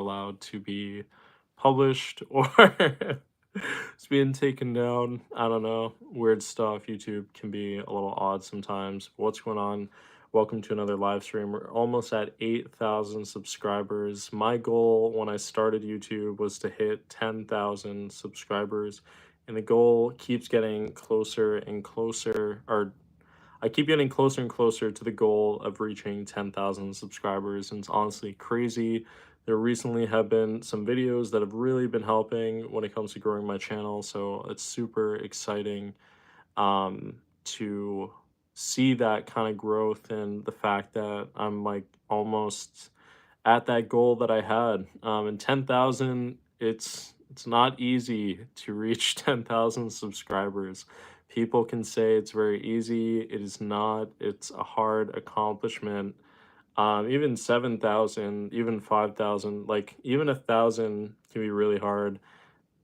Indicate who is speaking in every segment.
Speaker 1: allowed to be published or it's being taken down. I don't know. Weird stuff. YouTube can be a little odd sometimes. What's going on? Welcome to another live stream. We're almost at 8,000 subscribers. My goal when I started YouTube was to hit 10,000 subscribers, and the goal keeps getting closer and closer, or I keep getting closer and closer to the goal of reaching 10,000 subscribers, and it's honestly crazy. There recently have been some videos that have really been helping when it comes to growing my channel, so it's super exciting to see that kind of growth and the fact that I'm like almost at that goal that I had. And 10,000, it's not easy to reach 10,000 subscribers. People can say it's very easy. It is not. It's a hard accomplishment. Even 7,000, even 5,000, like even 1,000 can be really hard.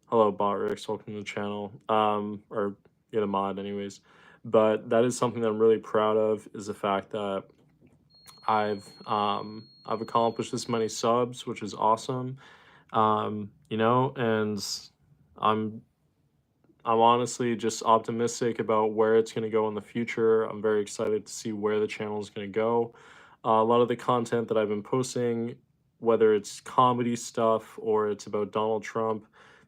Speaker 1: Hello, Botrix, welcome to the channel. Or you're the mod, anyways. But that is something that I'm really proud of, is the fact that I've accomplished this many subs, which is awesome. You know, and I'm honestly just optimistic about where it's going to go in the future. I'm very excited to see where the channel is going to go. A lot of the content that I've been posting, whether it's comedy stuff or it's about Donald Trump,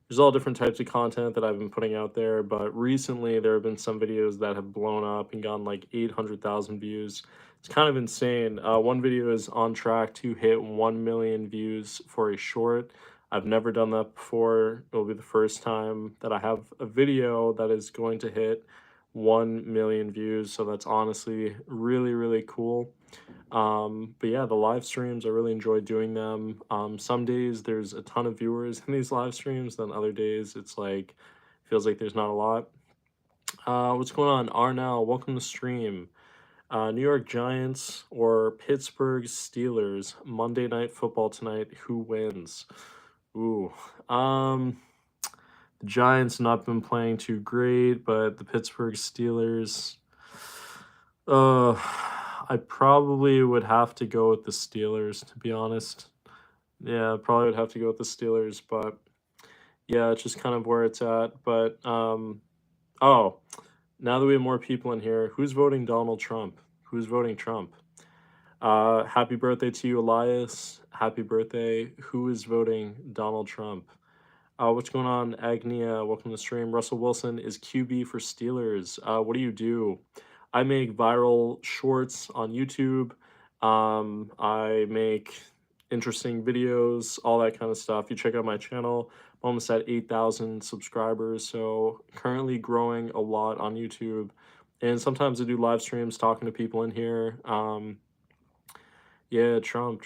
Speaker 1: there's all different types of content that I've been putting out there. But recently there have been some videos that have blown up and gotten like 800,000 views. It's kind of insane. One video is on track to hit 1 million views for a short. I've never done that before. It will be the first time that I have a video that is going to hit 1 million views. So that's honestly really, really cool. But yeah, the live streams, I really enjoy doing them. Some days there's a ton of viewers in these live streams, then other days it's like, feels like there's not a lot. What's going on? Arnell, welcome to stream. New York Giants or Pittsburgh Steelers, Monday Night Football tonight, who wins? Ooh, the Giants not been playing too great, but the Pittsburgh Steelers, I probably would have to go with the Steelers, to be honest. Yeah, probably would have to go with the Steelers, but yeah, it's just kind of where it's at. But oh, now that we have more people in here, who's voting Donald Trump? Who's voting Trump? Happy birthday to you, Elias. Happy birthday. Who is voting Donald Trump? What's going on, Agnia? Welcome to the stream. Russell Wilson is QB for Steelers. What do you do? I make viral shorts on YouTube. I make interesting videos, all that kind of stuff. You check out my channel. I'm almost at 8,000 subscribers, so currently growing a lot on YouTube. And sometimes I do live streams talking to people in here. Yeah, Trump.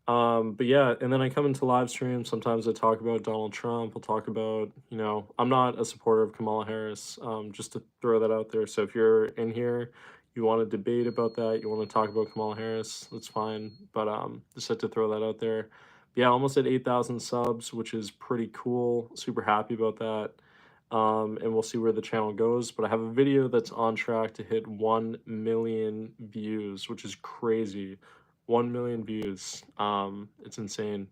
Speaker 1: But yeah, and then I come into live streams. Sometimes I talk about Donald Trump. I'll talk about, you know, I'm not a supporter of Kamala Harris, just to throw that out there. So if you're in here, you want to debate about that, you want to talk about Kamala Harris, that's fine. But just had to throw that out there. But yeah, almost at 8,000 subs, which is pretty cool. Super happy about that. And we'll see where the channel goes. But I have a video that's on track to hit 1 million views, which is crazy. 1 million views. It's insane.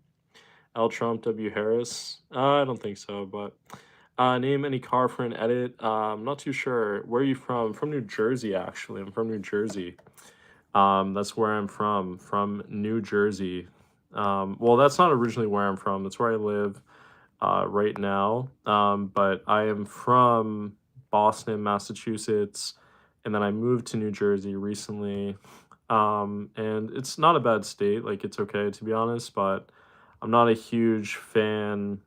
Speaker 1: L. Trump, W. Harris. I don't think so, but name any car for an edit. I'm not too sure. Where are you from? I'm from New Jersey, actually. I'm from New Jersey. That's where I'm from New Jersey. Well, that's not originally where I'm from. That's where I live right now. But I am from Boston, Massachusetts, and then I moved to New Jersey recently. And it's not a bad state, like it's okay to be honest, but I'm not a huge fan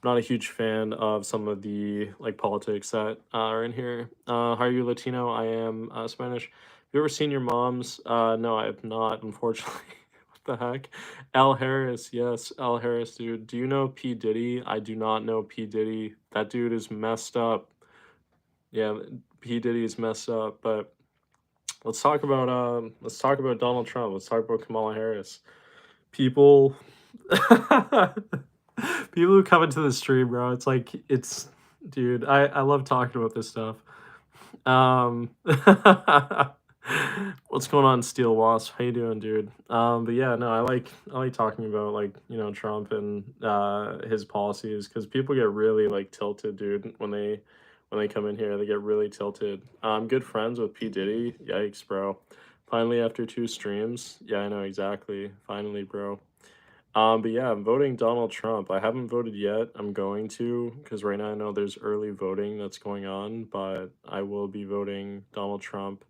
Speaker 1: of some of the like politics that are in here. How are you, Latino? I am Spanish. Have you ever seen your mom's? No, I have not, unfortunately. What the heck? Al Harris, yes, Al Harris, dude. Do you know P. Diddy? I do not know P. Diddy. That dude is messed up. Yeah, P. Diddy is messed up, but let's talk about Donald Trump. Let's talk about Kamala Harris. People people who come into the stream, bro, it's like dude, I love talking about this stuff. What's going on, Steel Wasp? How you doing, dude? But yeah, no, I like talking about, like, Trump and his policies, because people get really like tilted, dude, when they come in here. They get really tilted. I'm good friends with P Diddy. Yikes, bro. Finally, after 2 streams. Yeah, I know exactly. Finally, bro. But yeah, I'm voting Donald Trump. I haven't voted yet. I'm going to, because right now I know there's early voting that's going on, but I will be voting Donald Trump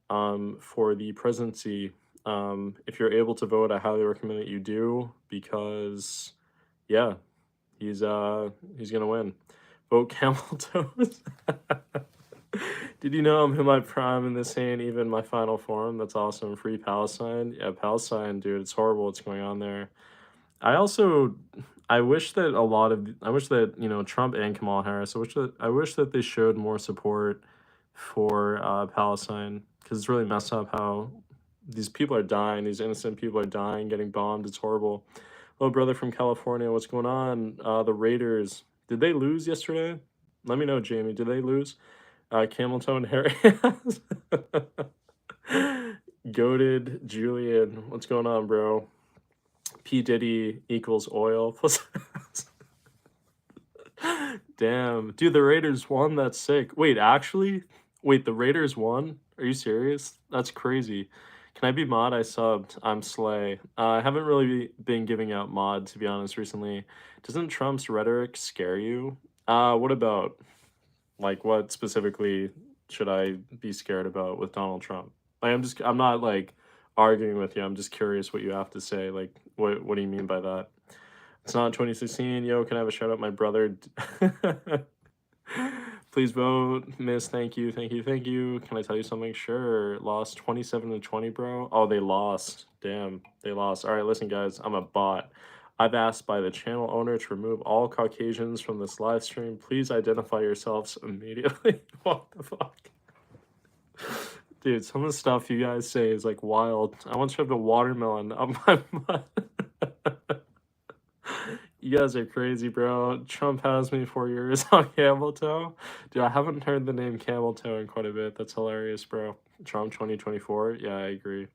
Speaker 1: for the presidency. If you're able to vote, I highly recommend that you do, because yeah, he's gonna win. Vote camel toes. Did you know I'm in my prime and this ain't even my final form? That's awesome. Free Palestine. Yeah, Palestine, dude. It's horrible what's going on there. I also I wish that Trump and Kamala Harris, I wish that they showed more support for Palestine, because it's really messed up how these people are dying, these innocent people are dying, getting bombed. It's horrible. Hello, brother from California. What's going on? The Raiders, did they lose yesterday? Let me know, Jamie. Did they lose? Camel Toe and Harry. Goated Julian. What's going on, bro? P Diddy equals oil plus. Damn, dude, the Raiders won. That's sick. Wait, actually, wait, the Raiders won? Are you serious? That's crazy. Can I be mod? I subbed. I'm Slay. I haven't really been giving out mod, to be honest, recently. Doesn't Trump's rhetoric scare you? What about, like, what specifically should I be scared about with Donald Trump? Like, I'm not like arguing with you. I'm just curious what you have to say. Like, what do you mean by that? It's not 2016. Yo, can I have a shout out, my brother? Please vote, miss. Thank you, thank you, thank you. Can I tell you something? Sure. Lost 27-20, bro. Oh, they lost. Damn, they lost. All right, listen, guys. I'm a bot. I've asked by the channel owner to remove all Caucasians from this live stream. Please identify yourselves immediately. What the fuck? Dude, some of the stuff you guys say is like wild. I once shoved a watermelon up my butt. You guys are crazy, bro. Trump has me 4 years on Camel Toe. Dude, I haven't heard the name Camel Toe in quite a bit. That's hilarious, bro. Trump 2024. Yeah, I agree.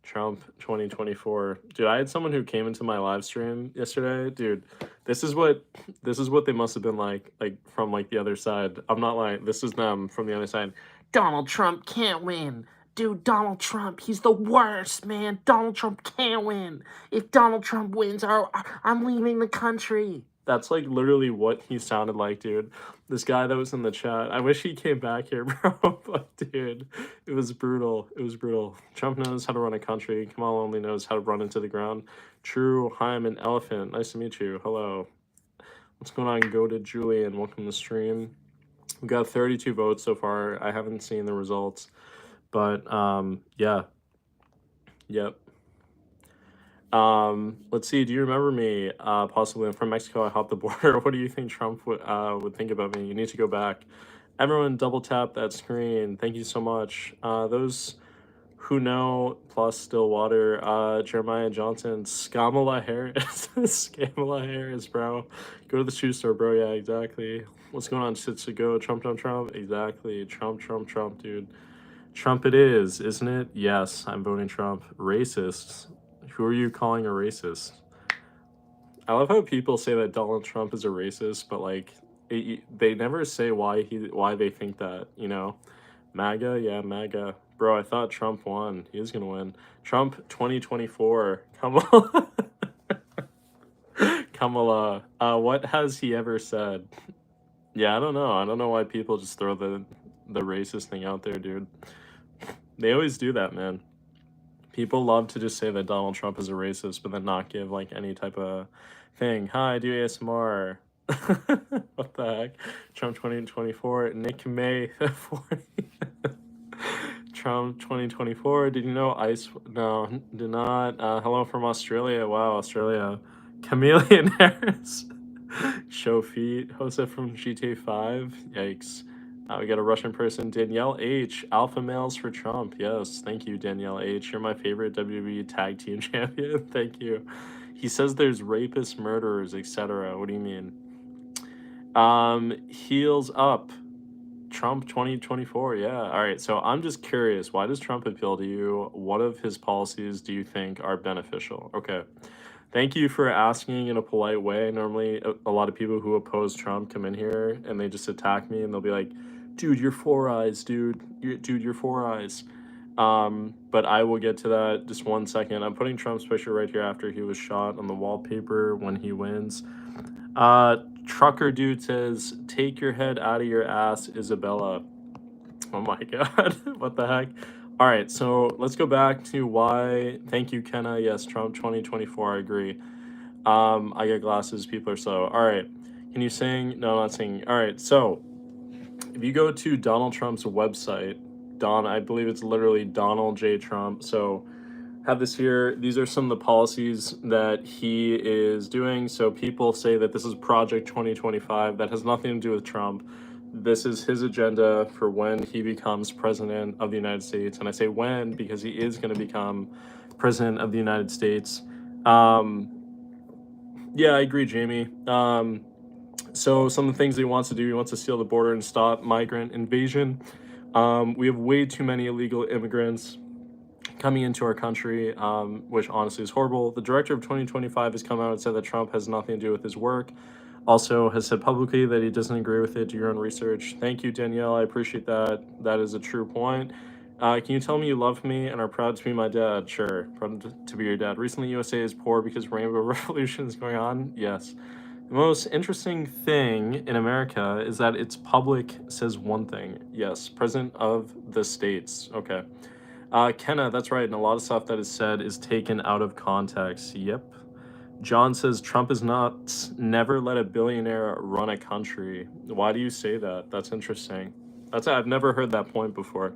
Speaker 1: Trump 2024. Dude, I had someone who came into my live stream yesterday. Dude, this is what they must have been like from like the other side. I'm not lying. This is them from the other side. Donald Trump can't win. Dude, Donald Trump, he's the worst, man. Donald Trump can't win. If Donald Trump wins, I'm leaving the country. That's like literally what he sounded like, dude. This guy that was in the chat. I wish he came back here, bro. But dude, it was brutal. It was brutal. Trump knows how to run a country. Kamala only knows how to run into the ground. True, hi, I'm an elephant. Nice to meet you. Hello. What's going on? Go to Julian. Welcome to the stream. We got 32 votes so far. I haven't seen the results. But yeah. Yep. Let's see. Do you remember me? Possibly. I'm from Mexico. I hopped the border. What do you think Trump would think about me? You need to go back. Everyone, double tap that screen. Thank you so much. Those who know plus Stillwater, Jeremiah Johnson, Scamala Harris, Scamala Harris, bro. Go to the shoe store, bro. Yeah, exactly. What's going on? Sits to go. Trump, Trump, Trump. Exactly. Trump, Trump, Trump, dude. Trump it is, isn't it? Yes, I'm voting Trump. Racists. Who are you calling a racist? I love how people say that Donald Trump is a racist, but like they never say why they think that, you know? MAGA, yeah, MAGA. Bro, I thought Trump won. He is gonna win. Trump 2024. Kamala. Kamala. What has he ever said? Yeah, I don't know. I don't know why people just throw the racist thing out there, dude. They always do that, man. People love to just say that Donald Trump is a racist, but then not give like any type of thing. Hi, I do ASMR. What the heck? Trump 2024. Nick May 40. Trump 2024. Did you know ice? No, did not. Hello from Australia. Wow, Australia. Chameleon Harris. Show feet. Jose from GTA 5. Yikes. We got a Russian person, Danielle H. Alpha males for Trump. Yes, thank you, Danielle H. You're my favorite WWE tag team champion. Thank you. He says there's rapists, murderers, etc. What do you mean? Heels up. Trump 2024, yeah. All right, so I'm just curious, why does Trump appeal to you? What of his policies do you think are beneficial? Okay. Thank you for asking in a polite way. Normally, a lot of people who oppose Trump come in here and they just attack me and they'll be like, dude, you're four eyes, dude. Dude, you're four eyes. But I will get to that just 1 second. I'm putting Trump's picture right here after he was shot on the wallpaper when he wins. Trucker dude says, take your head out of your ass, Isabella. Oh my god, what the heck? All right, so let's go back to why. Thank you, Kenna. Yes, Trump 2024, I agree. I get glasses, people are slow. All right, can you sing? No, I'm not singing. All right, so if you go to Donald Trump's website, I believe it's literally Donald J. Trump. So have this here. These are some of the policies that he is doing. So people say that this is Project 2025. That has nothing to do with Trump. This is his agenda for when he becomes president of the United States. And I say when because he is going to become president of the United States. Yeah, I agree, Jamie. So some of the things he wants to do, he wants to seal the border and stop migrant invasion. We have way too many illegal immigrants coming into our country, which honestly is horrible. The director of 2025 has come out and said that Trump has nothing to do with his work. Also has said publicly that he doesn't agree with it. Do your own research. Thank you, Danielle. I appreciate that. That is a true point. Can you tell me you love me and are proud to be my dad? Sure, proud to be your dad. Recently, USA is poor because Rainbow Revolution is going on. Yes. The most interesting thing in America is that its public says one thing. Yes, President of the States. Okay. Kenna, that's right. And a lot of stuff that is said is taken out of context. Yep. John says Trump is never let a billionaire run a country. Why do you say that? That's interesting. I've never heard that point before.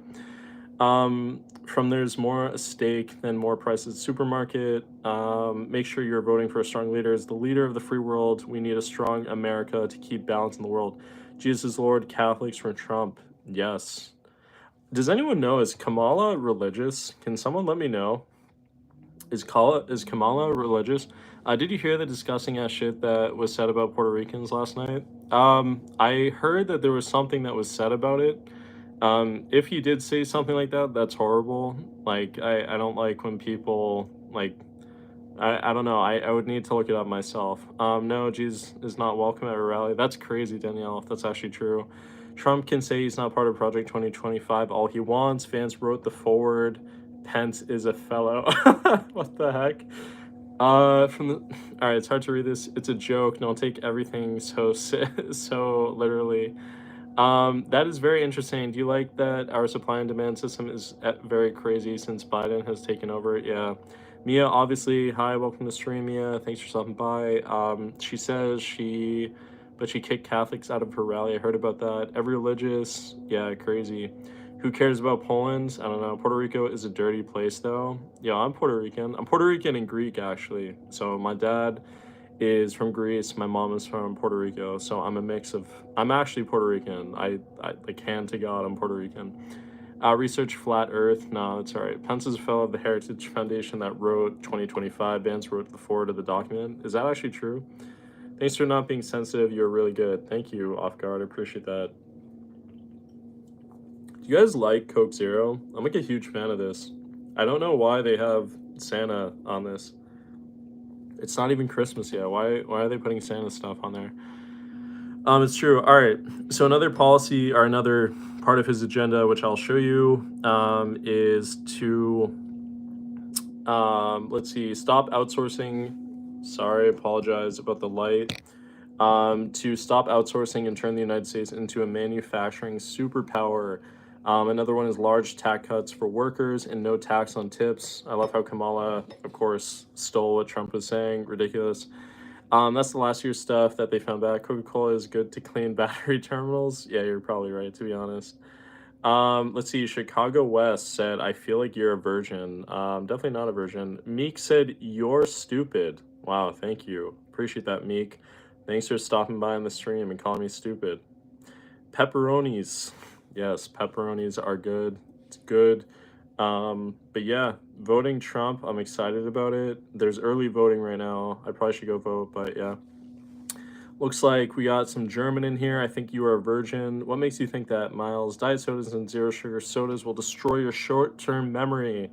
Speaker 1: From there's more a stake than more prices supermarket. Make sure you're voting for a strong leader. As the leader of the free world, we need a strong America to keep balance in the world. Jesus is Lord, Catholics for Trump. Yes. Does anyone know, is Kamala religious? Can someone let me know? Is Kamala religious? Did you hear the disgusting ass shit that was said about Puerto Ricans last night? I heard that there was something that was said about it. If he did say something like that, that's horrible. Like, I don't like when people, like, I don't know. I would need to look it up myself. No, Jesus is not welcome at a rally. That's crazy, Danielle, if that's actually true. Trump can say he's not part of Project 2025 all he wants. Vance wrote the forward. Pence is a fellow. What the heck? All right, it's hard to read this. It's a joke. Don't take everything so literally. That is very interesting. Do you like that our supply and demand system is very crazy since Biden has taken over? Yeah. Mia, obviously, hi, welcome to the stream, Mia. Thanks for stopping by. She says she kicked Catholics out of her rally. I heard about that. Every religious, yeah, crazy. Who cares about Poland? I don't know. Puerto Rico is a dirty place, though. Yeah, I'm Puerto Rican. I'm Puerto Rican and Greek, actually. So my dad is from Greece. My mom is from Puerto Rico. So I'm a mix of. I'm actually Puerto Rican. I like, hand to God, I'm Puerto Rican. Research flat Earth. No, it's all right. Pence is a fellow of the Heritage Foundation that wrote 2025. Vance wrote the forward of the document. Is that actually true? Thanks for not being sensitive. You're really good. Thank you, Off Guard. I appreciate that. Do you guys like Coke Zero? I'm like a huge fan of this. I don't know why they have Santa on this. It's not even Christmas yet. Why are they putting Santa stuff on there? It's true. All right. So another policy or another part of his agenda, which I'll show you, is to let's see, stop outsourcing. Sorry, apologize about the light. To stop outsourcing and turn the United States into a manufacturing superpower. Another one is large tax cuts for workers and no tax on tips. I love how Kamala, of course, stole what Trump was saying. Ridiculous. That's the last year's stuff that they found back. Coca-Cola is good to clean battery terminals. Yeah, you're probably right, to be honest. Let's see. Chicago West said, I feel like you're a virgin. Definitely not a virgin. Meek said, you're stupid. Wow, thank you. Appreciate that, Meek. Thanks for stopping by on the stream and calling me stupid. Pepperonis. Yes, pepperonis are good. It's good. But yeah, voting Trump, I'm excited about it. There's early voting right now. I probably should go vote, but yeah. Looks like we got some German in here. I think you are a virgin. What makes you think that, Miles? Diet sodas and zero sugar sodas will destroy your short-term memory.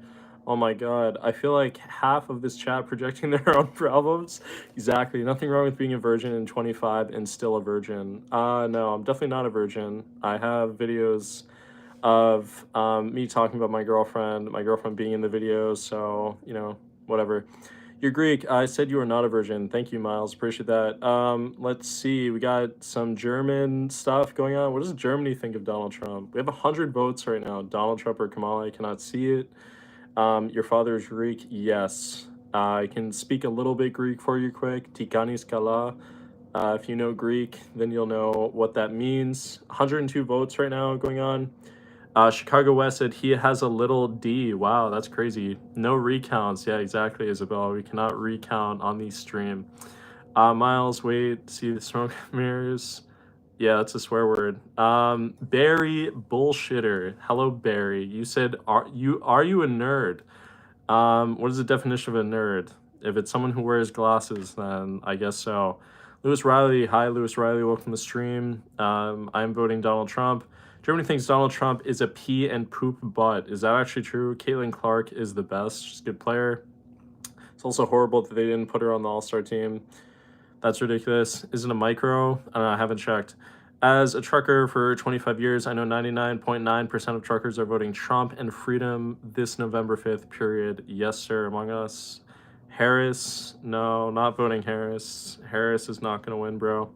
Speaker 1: Oh my god. I feel like half of this chat projecting their own problems. Exactly. Nothing wrong with being a virgin in 25 and still a virgin. No, I'm definitely not a virgin. I have videos of me talking about my girlfriend being in the videos, so, you know, whatever. You're Greek. I said you are not a virgin. Thank you, Miles. Appreciate that. Let's see. We got some German stuff going on. What does Germany think of Donald Trump? We have 100 votes right now. Donald Trump or Kamala. I cannot see it. Your father is Greek. Yes. I can speak a little bit Greek for you quick. Tikanis kala. If you know Greek, then you'll know what that means. 102 votes right now going on. Chicago West said he has a little D. Wow, that's crazy. No recounts. Yeah, exactly, Isabel. We cannot recount on the stream. Miles, wait, see the smoke mirrors. Yeah, that's a swear word. Barry Bullshitter. Hello, Barry. You said, are you a nerd? What is the definition of a nerd? If it's someone who wears glasses, then I guess so. Lewis Riley. Hi, Lewis Riley. Welcome to the stream. I'm voting Donald Trump. Germany thinks Donald Trump is a pee and poop butt. Is that actually true? Caitlin Clark is the best. She's a good player. It's also horrible that they didn't put her on the All-Star team. That's ridiculous. Isn't a micro? I haven't checked. As a trucker for 25 years, I know 99.9% of truckers are voting Trump and freedom this November 5th, period. Yes, sir, among us. Harris? No, not voting Harris. Harris is not going to win, bro.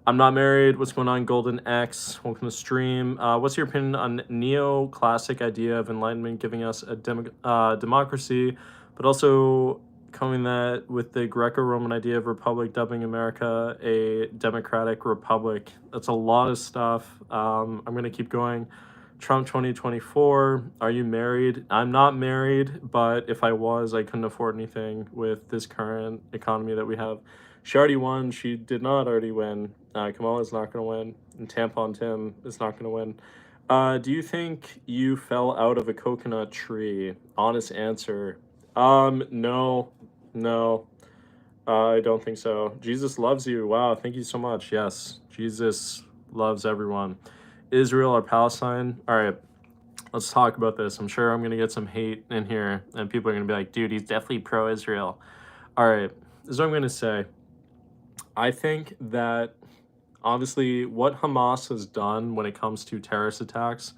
Speaker 1: I'm not married. What's going on, Golden X? Welcome to the stream. What's your opinion on neo-classic idea of enlightenment giving us a democracy, but also coming that with the Greco-Roman idea of republic, dubbing America a democratic republic? That's a lot of stuff. I'm going to keep going. Trump 2024. Are you married? I'm not married, but if I was, I couldn't afford anything with this current economy that we have. She already won. She did not already win. Kamala's not going to win. And Tampon Tim is not going to win. Do you think you fell out of a coconut tree? Honest answer. No. I don't think so. Jesus loves you. Wow, thank you so much. Yes, Jesus loves everyone. Israel or Palestine? All right, let's talk about this. I'm sure I'm going to get some hate in here, and people are going to be like, dude, he's definitely pro-Israel. All right, this is what I'm going to say. I think that, obviously, what Hamas has done when it comes to terrorist attacks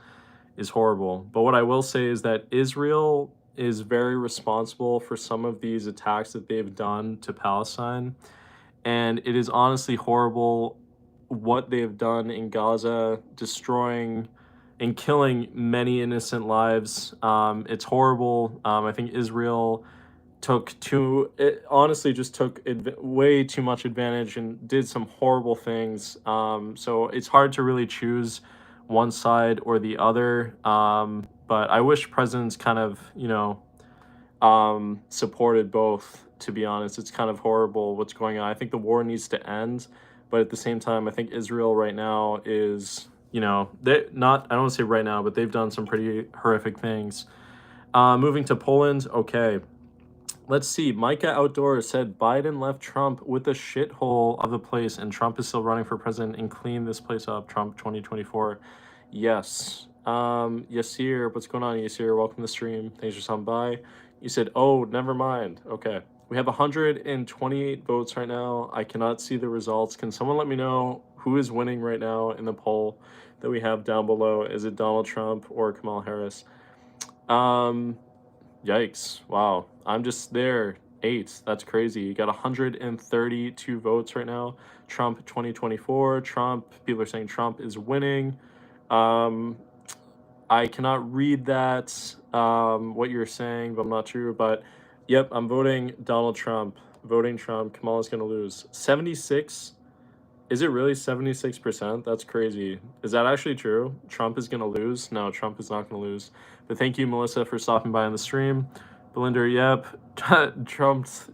Speaker 1: is horrible. But what I will say is that Israel is very responsible for some of these attacks that they've done to Palestine. And it is honestly horrible what they've done in Gaza, destroying and killing many innocent lives. It's horrible. I think Israel honestly just took way too much advantage and did some horrible things. So it's hard to really choose one side or the other. But I wish presidents kind of, supported both, to be honest. It's kind of horrible what's going on. I think the war needs to end, but at the same time, I think Israel right now is, I don't want to say right now, but they've done some pretty horrific things. Moving to Poland, okay. Let's see. Micah Outdoors said Biden left Trump with a shithole of a place, and Trump is still running for president and clean this place up. Trump 2024. Yes. Yasir, what's going on, Yasir? Welcome to the stream. Thanks for stopping by. You said, oh, never mind. Okay. We have 128 votes right now. I cannot see the results. Can someone let me know who is winning right now in the poll that we have down below? Is it Donald Trump or Kamala Harris? Yikes. Wow. I'm just there. 8. That's crazy. You got 132 votes right now. Trump 2024. People are saying Trump is winning. I cannot read that, what you're saying, but I'm not sure. But, yep, I'm voting Donald Trump. Voting Trump. Kamala's going to lose. 76? Is it really 76%? That's crazy. Is that actually true? Trump is going to lose? No, Trump is not going to lose. But thank you, Melissa, for stopping by on the stream. Belinda, yep. Trump's...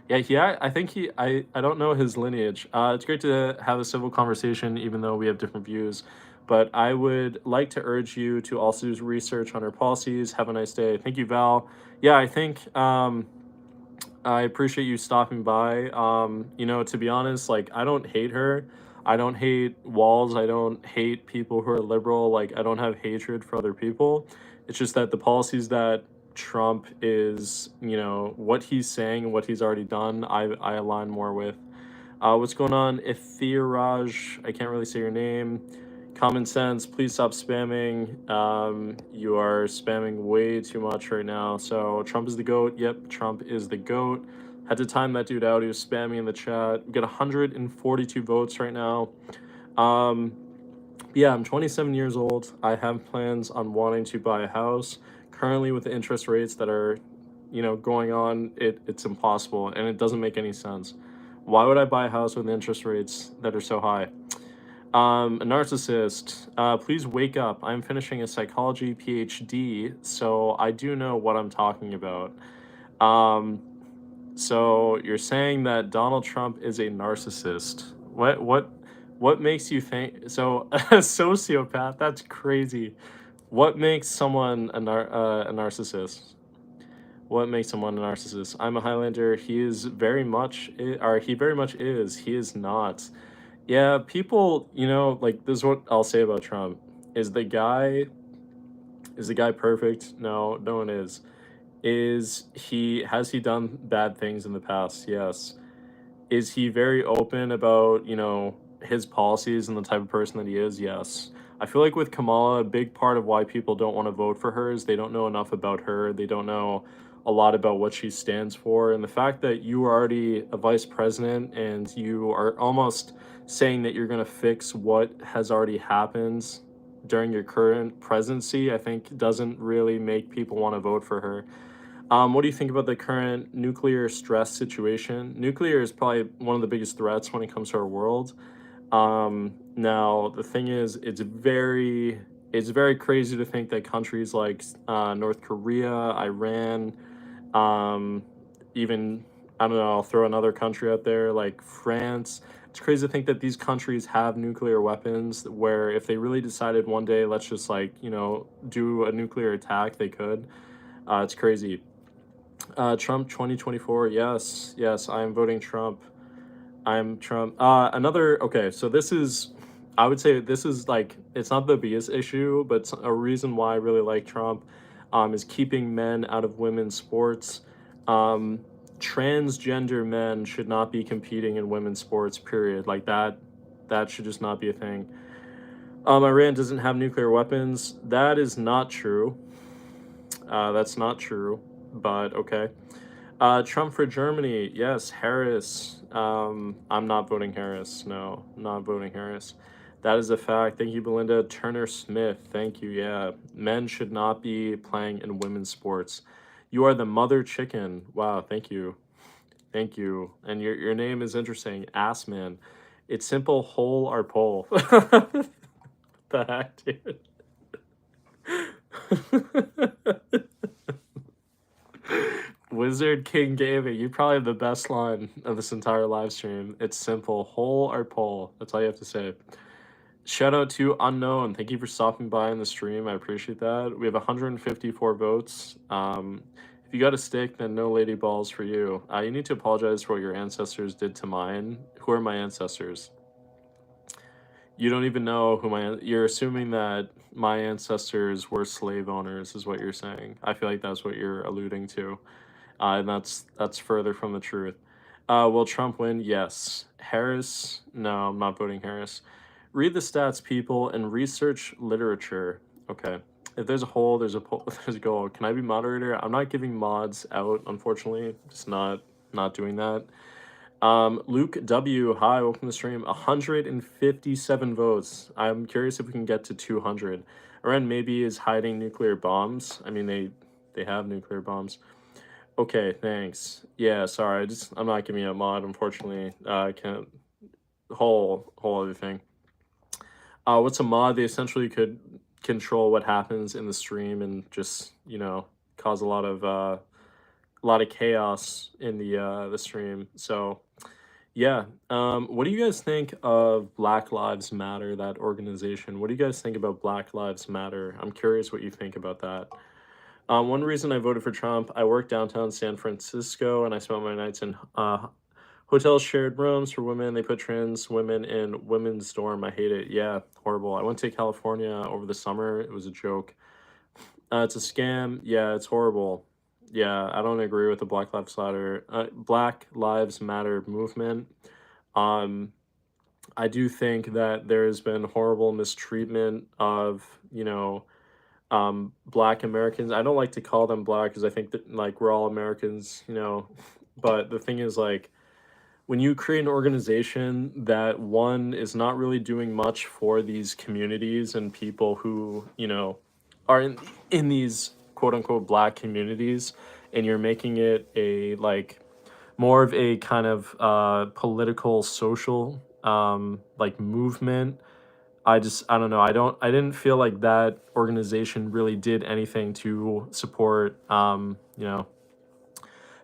Speaker 1: Yeah, I think I don't know his lineage. It's great to have a civil conversation, even though we have different views. But I would like to urge you to also do research on our policies. Have a nice day. Thank you, Val. Yeah, I think I appreciate you stopping by. You know, to be honest, like I don't hate her. I don't hate walls. I don't hate people who are liberal. Like I don't have hatred for other people. It's just that the policies that Trump is, you know, what he's saying and what he's already done, I align more with. What's going on? Ithiraj, I can't really say your name. Common sense, please stop spamming. You are spamming way too much right now. So Trump is the GOAT. Yep, Trump is the GOAT. Had to time that dude out. He was spamming in the chat. We got 142 votes right now. Um, yeah, I'm 27 years old. I have plans on wanting to buy a house. Currently, with the interest rates that are, you know, going on, it's impossible and it doesn't make any sense. Why would I buy a house with interest rates that are so high? A narcissist. Please wake up. I'm finishing a psychology PhD, so I do know what I'm talking about. So you're saying that Donald Trump is a narcissist. What makes you think so? A sociopath? That's crazy. What makes someone a narcissist? What makes someone a narcissist? I'm a Highlander. He is very much, or he very much is. He is not. Yeah, people, you know, like this is what I'll say about Trump. Is the guy perfect? No, no one is. Has he done bad things in the past? Yes. Is he very open about, you know, his policies and the type of person that he is? Yes. I feel like with Kamala, a big part of why people don't want to vote for her is they don't know enough about her. They don't know a lot about what she stands for. And the fact that you are already a vice president and you are almost saying that you're going to fix what has already happened during your current presidency, I think doesn't really make people want to vote for her. What do you think about the current nuclear stress situation? Nuclear is probably one of the biggest threats when it comes to our world. Now the thing is, it's very crazy to think that countries like North Korea, Iran, even I don't know, I'll throw another country out there like France. It's crazy to think that these countries have nuclear weapons where if they really decided one day, let's just like, you know, do a nuclear attack, they could. It's crazy. Trump 2024. Yes, yes, I am voting Trump. I'm Trump. Okay, so this is, I would say this is like, it's not the biggest issue, but a reason why I really like Trump is keeping men out of women's sports. Transgender men should not be competing in women's sports, period. Like that should just not be a thing. Iran doesn't have nuclear weapons. That is not true. That's not true, but okay. Trump for Germany. Yes, Harris. I'm not voting Harris. No, not voting Harris. That is a fact. Thank you, Belinda. Turner Smith. Thank you. Yeah. Men should not be playing in women's sports. You are the mother chicken. Wow. Thank you. Thank you. And your name is interesting. Assman. It's simple, hole or pole. The heck, dude? Wizard King Gaming, you probably have the best line of this entire live stream. It's simple, hole or pole. That's all you have to say. Shout out to Unknown. Thank you for stopping by in the stream. I appreciate that. We have 154 votes. If you got a stick, then no lady balls for you. You need to apologize for what your ancestors did to mine. Who are my ancestors? You don't even know who you're assuming that my ancestors were slave owners is what you're saying. I feel like that's what you're alluding to. And that's further from the truth. Will Trump win? Yes. Harris? No, I'm not voting Harris. Read the stats, people, and research literature. Okay. If there's a hole, there's a goal. Can I be moderator? I'm not giving mods out, unfortunately. Just not doing that. Luke W. Hi, welcome to the stream. 157 votes. I'm curious if we can get to 200. Iran maybe is hiding nuclear bombs. I mean, they have nuclear bombs. Okay, thanks. Yeah, sorry, I'm not giving you a mod, unfortunately. I can't whole other thing. What's a mod? They essentially could control what happens in the stream and just, you know, cause a lot of chaos in the stream. So yeah, what do you guys think of Black Lives Matter, that organization? What do you guys think about Black Lives Matter? I'm curious what you think about that. One reason I voted for Trump, I work downtown San Francisco, and I spent my nights in hotels shared rooms for women. They put trans women in women's dorm. I hate it. Yeah, horrible. I went to California over the summer. It was a joke. It's a scam. Yeah, it's horrible. Yeah, I don't agree with the Black Lives Matter movement. Um, I do think that there has been horrible mistreatment of, Black Americans. I don't like to call them Black because I think that like we're all Americans, but the thing is like when you create an organization that one is not really doing much for these communities and people who, are in these quote unquote Black communities, and you're making it a like more of a kind of political social like movement. I don't know. I didn't feel like that organization really did anything to support don't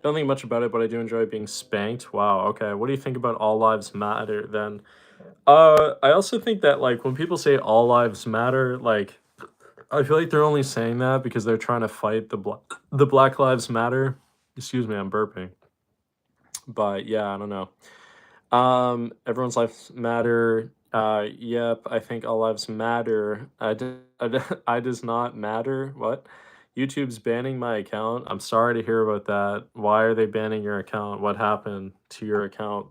Speaker 1: think much about it, but I do enjoy being spanked. Wow, okay. What do you think about all lives matter then? I also think that like when people say all lives matter, like I feel like they're only saying that because they're trying to fight the Black Lives Matter. Excuse me, I'm burping. But yeah, I don't know. Everyone's lives matter. Yep, I think all lives matter. I does not matter. What? YouTube's banning my account. I'm sorry to hear about that. Why are they banning your account? What happened to your account?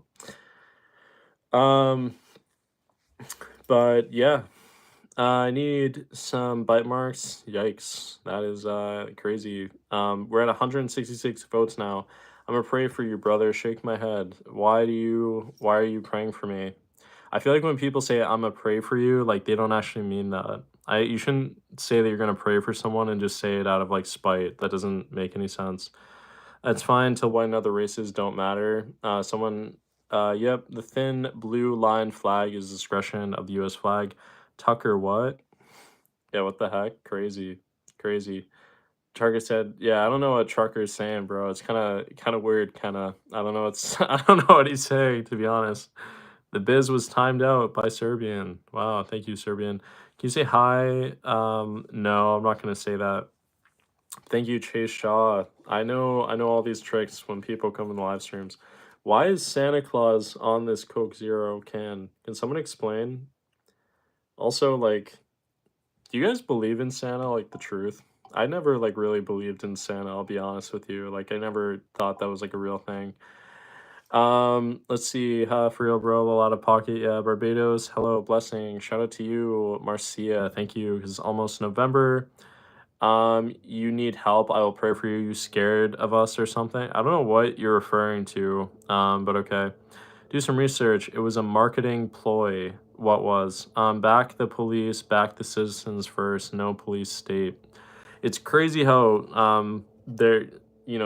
Speaker 1: Um, but yeah, I need some bite marks. Yikes, that is crazy. We're at 166 votes now. I'm gonna pray for you, brother. Shake my head. Why are you praying for me? I feel like when people say I'm gonna pray for you, like they don't actually mean that. You shouldn't say that you're gonna pray for someone and just say it out of like spite. That doesn't make any sense. It's fine till white and other races don't matter. Yep, the thin blue line flag is discretion of the U.S. flag. Tucker, what? Yeah, what the heck? Crazy, crazy. Trucker said, "Yeah, I don't know what Trucker's saying, bro. It's kind of weird. I don't know. It's I don't know what he's saying, to be honest." The biz was timed out by Serbian. Wow, thank you, Serbian. Can you say hi? No, I'm not gonna say that. Thank you, Chase Shaw. I know all these tricks when people come in the live streams. Why is Santa Claus on this Coke Zero can? Can someone explain? Also, like, do you guys believe in Santa, like the truth? I never like really believed in Santa, I'll be honest with you. Like I never thought that was like a real thing. Let's see, for real, bro, a lot of pocket, yeah, Barbados, hello, blessing, shout out to you, Marcia, thank you, because it's almost November. You need help, I will pray for you, you scared of us or something? I don't know what you're referring to, but okay. Do some research, it was a marketing ploy. What was? Back the police, back the citizens first, no police state. It's crazy how there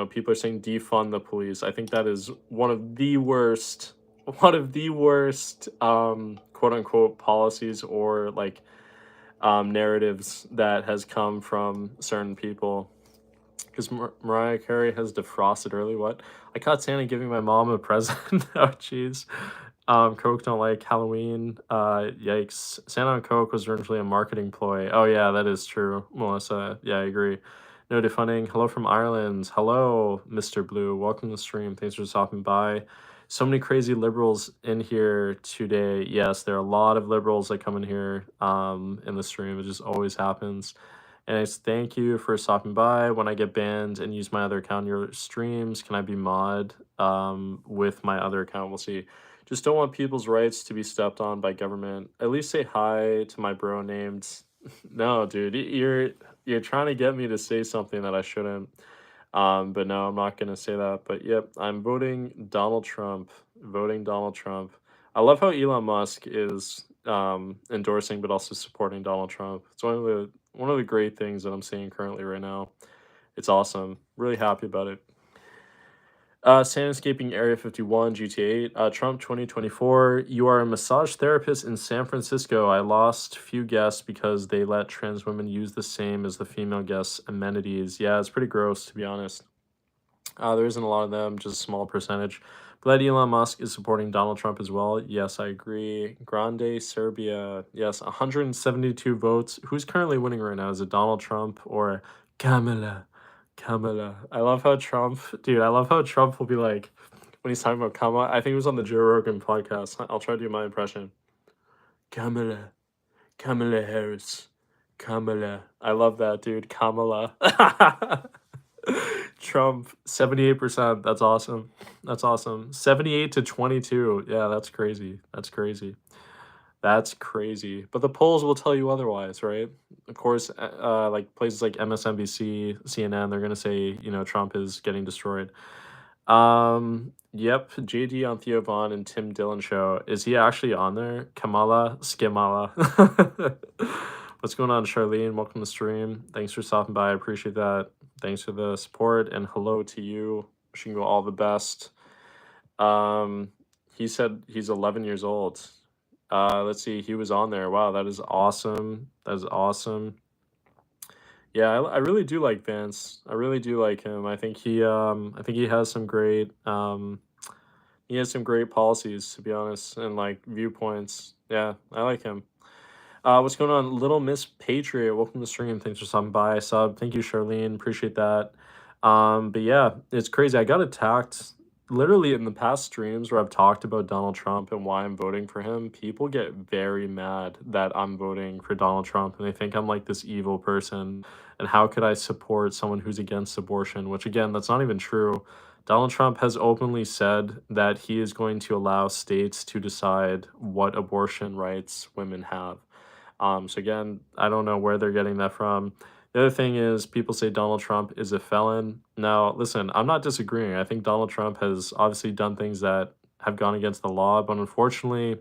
Speaker 1: people are saying defund the police. I think that is one of the worst quote unquote policies or like narratives that has come from certain people. Because Mariah Carey has defrosted early. What? I caught Santa giving my mom a present. Oh, jeez. Coke don't like Halloween. Yikes. Santa on Coke was originally a marketing ploy. Oh, yeah, that is true, Melissa. Yeah, I agree. No defunding. Hello from Ireland. Hello, Mr. Blue. Welcome to the stream. Thanks for stopping by. So many crazy liberals in here today. Yes, there are a lot of liberals that come in here in the stream. It just always happens. And it's thank you for stopping by. When I get banned and use my other account in your streams, can I be mod with my other account? We'll see. Just don't want people's rights to be stepped on by government. At least say hi to my bro named. No, dude, you're trying to get me to say something that I shouldn't. But no, I'm not gonna say that. But yep, I'm voting Donald Trump. Voting Donald Trump. I love how Elon Musk is endorsing but also supporting Donald Trump. It's one of the great things that I'm seeing currently right now. It's awesome. Really happy about it. Sandscaping Area 51, GTA 8. Trump 2024. You are a massage therapist in San Francisco. I lost few guests because they let trans women use the same as the female guests' amenities. Yeah, it's pretty gross, to be honest. There isn't a lot of them, just a small percentage. Glad Elon Musk is supporting Donald Trump as well. Yes, I agree. Grande Serbia. Yes, 172 votes. Who's currently winning right now? Is it Donald Trump or Kamala? Kamala. I love how Trump, dude, I love how Trump will be like, when he's talking about Kamala, I think it was on the Joe Rogan podcast. I'll try to do my impression. Kamala. Kamala Harris. Kamala. I love that, dude. Kamala. Trump, 78%. That's awesome. That's awesome. 78 to 22. Yeah, that's crazy. That's crazy. That's crazy. But the polls will tell you otherwise, right? Of course, like places like MSNBC, CNN, they're gonna say, Trump is getting destroyed. Yep, JD on Theo Vaughn and Tim Dillon show. Is he actually on there? Kamala Skimala. What's going on, Charlene? Welcome to the stream. Thanks for stopping by. I appreciate that. Thanks for the support and hello to you. Wishing you all the best. He said he's 11 years old. Let's see. He was on there. Wow, that is awesome. That is awesome. Yeah, I really do like Vance. I really do like him. I think he has some great policies, to be honest, and like viewpoints. Yeah, I like him. What's going on, Little Miss Patriot? Welcome to the stream. Thanks for stopping by. Sub. Thank you, Charlene. Appreciate that. But yeah, it's crazy. I got attacked literally in the past streams where I've talked about Donald Trump and why I'm voting for him. People get very mad that I'm voting for Donald Trump and they think I'm like this evil person. And how could I support someone who's against abortion? Which again, that's not even true. Donald Trump has openly said that he is going to allow states to decide what abortion rights women have. So again, I don't know where they're getting that from. The other thing is people say Donald Trump is a felon. Now, listen, I'm not disagreeing. I think Donald Trump has obviously done things that have gone against the law, but unfortunately,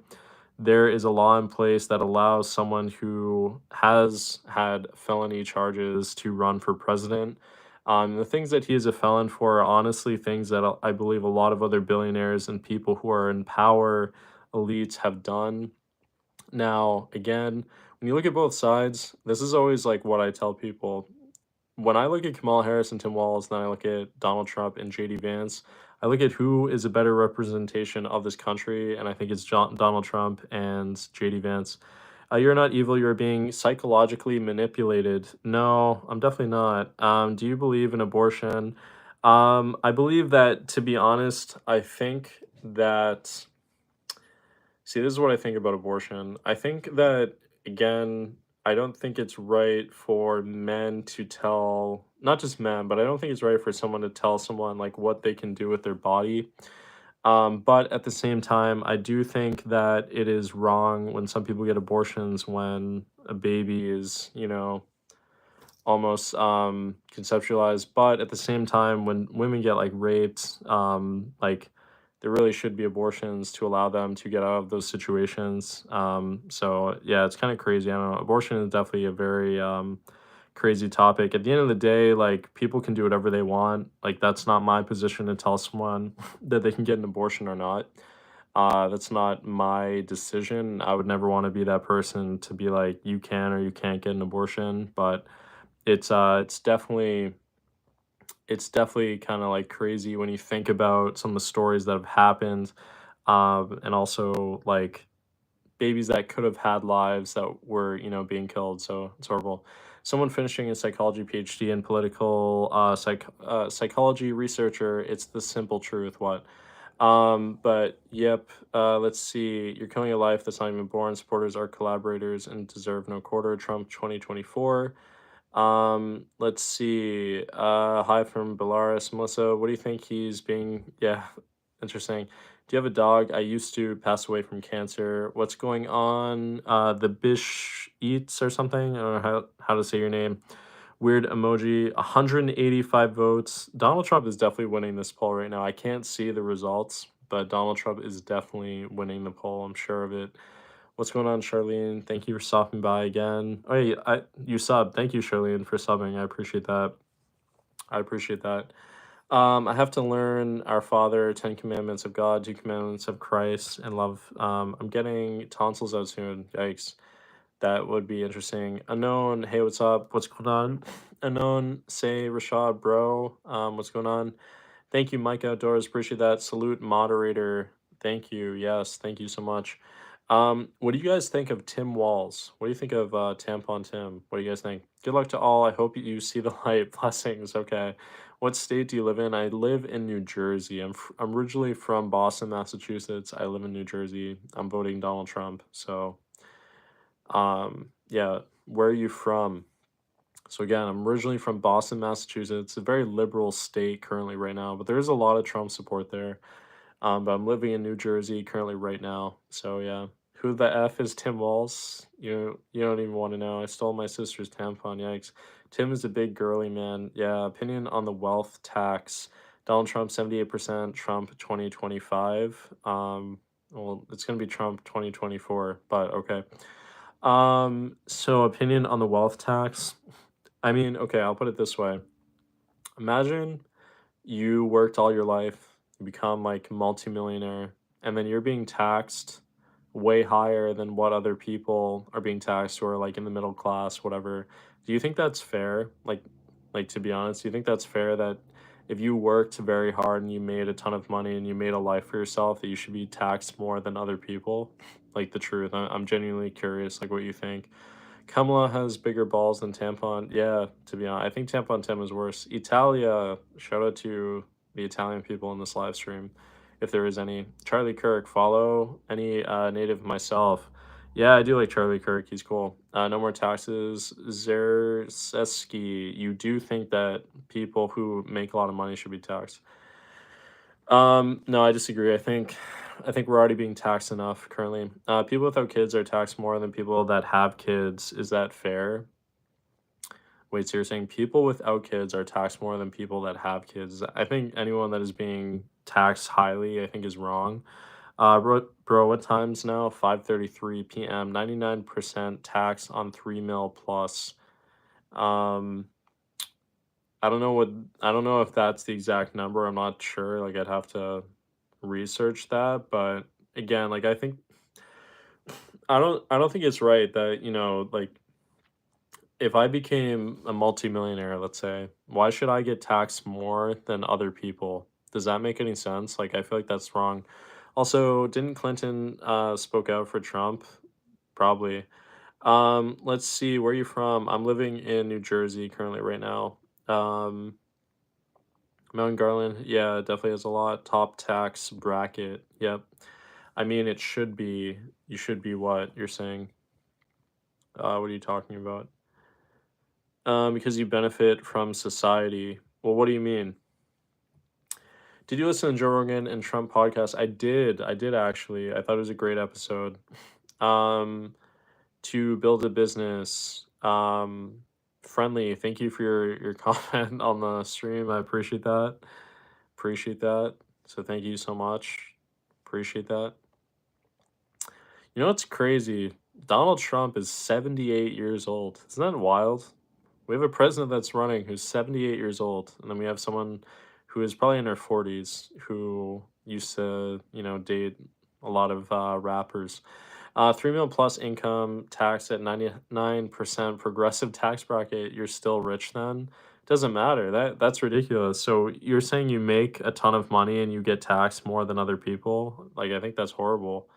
Speaker 1: there is a law in place that allows someone who has had felony charges to run for president. The things that he is a felon for are honestly things that I believe a lot of other billionaires and people who are in power, elites, have done. Now, again, when you look at both sides, this is always like what I tell people. When I look at Kamala Harris and Tim Walz, then I look at Donald Trump and JD Vance, I look at who is a better representation of this country, and I think it's Donald Trump and JD Vance. You're not evil, you're being psychologically manipulated. No, I'm definitely not. Do you believe in abortion? I believe that, to be honest, I think that. See, this is what I think about abortion. I think that, again, I don't think it's right for men to tell, not just men, but I don't think it's right for someone to tell someone like what they can do with their body. But at the same time, I do think that it is wrong when some people get abortions when a baby is, almost conceptualized. But at the same time, when women get like raped, like there really should be abortions to allow them to get out of those situations. So yeah, it's kind of crazy. I don't know. Abortion is definitely a very crazy topic. At the end of the day, like people can do whatever they want. Like that's not my position to tell someone that they can get an abortion or not. That's not my decision. I would never want to be that person to be like you can or you can't get an abortion. But it's definitely kind of like crazy when you think about some of the stories that have happened, and also like babies that could have had lives that were being killed. So it's horrible. Someone finishing a psychology PhD and political psychology researcher. It's the simple truth. What? But yep. Let's see. You're killing a life that's not even born. Supporters are collaborators and deserve no quarter. Trump 2024. Let's see. Hi from Belarus. Melissa, what do you think he's being? Yeah, interesting. Do you have a dog? I used to pass away from cancer. What's going on? The Bish Eats or something. I don't know how to say your name. Weird emoji. 185 votes. Donald Trump is definitely winning this poll right now. I can't see the results, but Donald Trump is definitely winning the poll. I'm sure of it. What's going on, Charlene? Thank you for stopping by again. Oh, yeah, you subbed. Thank you, Charlene, for subbing. I appreciate that. I appreciate that. I have to learn Our Father, 10 Commandments of God, 2 Commandments of Christ, and love. I'm getting tonsils out soon. Yikes. That would be interesting. Unknown, hey, what's up? What's going on? Unknown, say Rashad, bro. What's going on? Thank you, Mike Outdoors. Appreciate that. Salute, moderator. Thank you. Yes, thank you so much. What do you guys think of Tim Walz? What do you think of Tampon Tim? What do you guys think? Good luck to all. I hope you see the light. Blessings. Okay. What state do you live in? I live in New Jersey. I'm originally from Boston, Massachusetts. I live in New Jersey. I'm voting Donald Trump. So, yeah. Where are you from? So again, I'm originally from Boston, Massachusetts. It's a very liberal state currently right now, but there is a lot of Trump support there. But I'm living in New Jersey currently right now. So yeah. Who the F is Tim Walz? You don't even want to know. I stole my sister's tampon. Yikes. Tim is a big girly man. Yeah, opinion on the wealth tax. Donald Trump 78%, Trump 2025. Well, it's gonna be Trump 2024, but okay. So opinion on the wealth tax. I mean, okay, I'll put it this way. Imagine you worked all your life, you become like multimillionaire, and then you're being taxed way higher than what other people are being taxed who are like in the middle class, whatever. Do you think that's fair? Like to be honest, do you think that's fair that if you worked very hard and you made a ton of money and you made a life for yourself, that you should be taxed more than other people? Like the truth. I'm genuinely curious, like what you think. Kamala has bigger balls than Tampon. Yeah, to be honest, I think Tampon Tim is worse. Italia, shout out to the Italian people in this live stream, if there is any. Charlie Kirk, follow any native myself. Yeah, I do like Charlie Kirk. He's cool. No more taxes. Zerseski, you do think that people who make a lot of money should be taxed? No, I disagree. I think we're already being taxed enough currently. People without kids are taxed more than people that have kids. Is that fair? Wait, so you're saying people without kids are taxed more than people that have kids? I think anyone that is being taxed highly, I think is wrong. Bro, what time's now? 5:33 p.m. 99% tax on 3 mil plus. Um, I don't know if that's the exact number. I'm not sure. Like I'd have to research that, but again, like I don't think it's right that, like if I became a multimillionaire, let's say, why should I get taxed more than other people? Does that make any sense? Like I feel like that's wrong. Also, didn't Clinton spoke out for Trump? Probably. Let's see, where are you from? I'm living in New Jersey currently right now. Um, Mount Garland, yeah, definitely has a lot. Top tax bracket. Yep. I mean, it should be. You should be what you're saying. What are you talking about? Because you benefit from society. Well, what do you mean? Did you listen to Joe Rogan and Trump podcast? I did. I did actually. I thought it was a great episode. Um, to build a business. Friendly. Thank you for your comment on the stream. I appreciate that. Appreciate that. So thank you so much. Appreciate that. You know what's crazy? Donald Trump is 78 years old. Isn't that wild? We have a president that's running who's 78 years old, and then we have someone who is probably in her 40s who used to, date a lot of rappers. 3 mil plus income tax at 99% progressive tax bracket. You're still rich then? Doesn't matter. That's ridiculous. So you're saying you make a ton of money and you get taxed more than other people? Like I think that's horrible.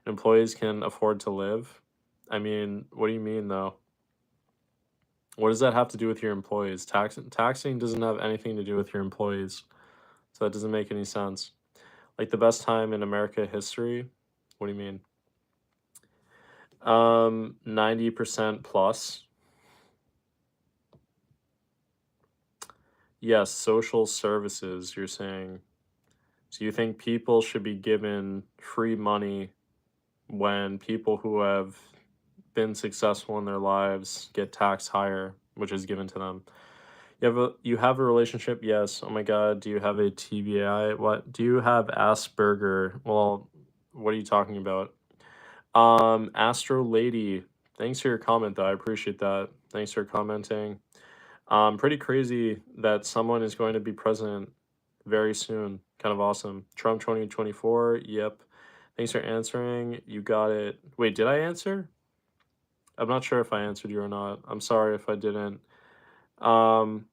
Speaker 1: Employees can afford to live. I mean, what do you mean though? What does that have to do with your employees? Taxing doesn't have anything to do with your employees. So that doesn't make any sense. Like the best time in America history? What do you mean? 90% plus. Yes, social services, you're saying. So you think people should be given free money when people who have been successful in their lives get taxed higher, which is given to them? You have a relationship? Yes. Oh my god, do you have a TBI? What? Do you have Asperger? Well, what are you talking about? Astro Lady, thanks for your comment though. I appreciate that. Thanks for commenting. Pretty crazy that someone is going to be president very soon. Kind of awesome. Trump 2024. Yep. Thanks for answering. You got it. Wait, did I answer? I'm not sure if I answered you or not. I'm sorry if I didn't. Um,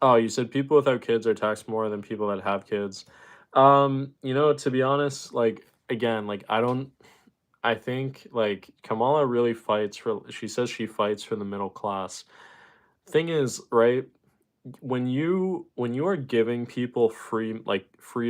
Speaker 1: oh, you said people without kids are taxed more than people that have kids. To be honest, like again, like I think like Kamala really fights for, she says she fights for the middle class. thing is, right, when you are giving people free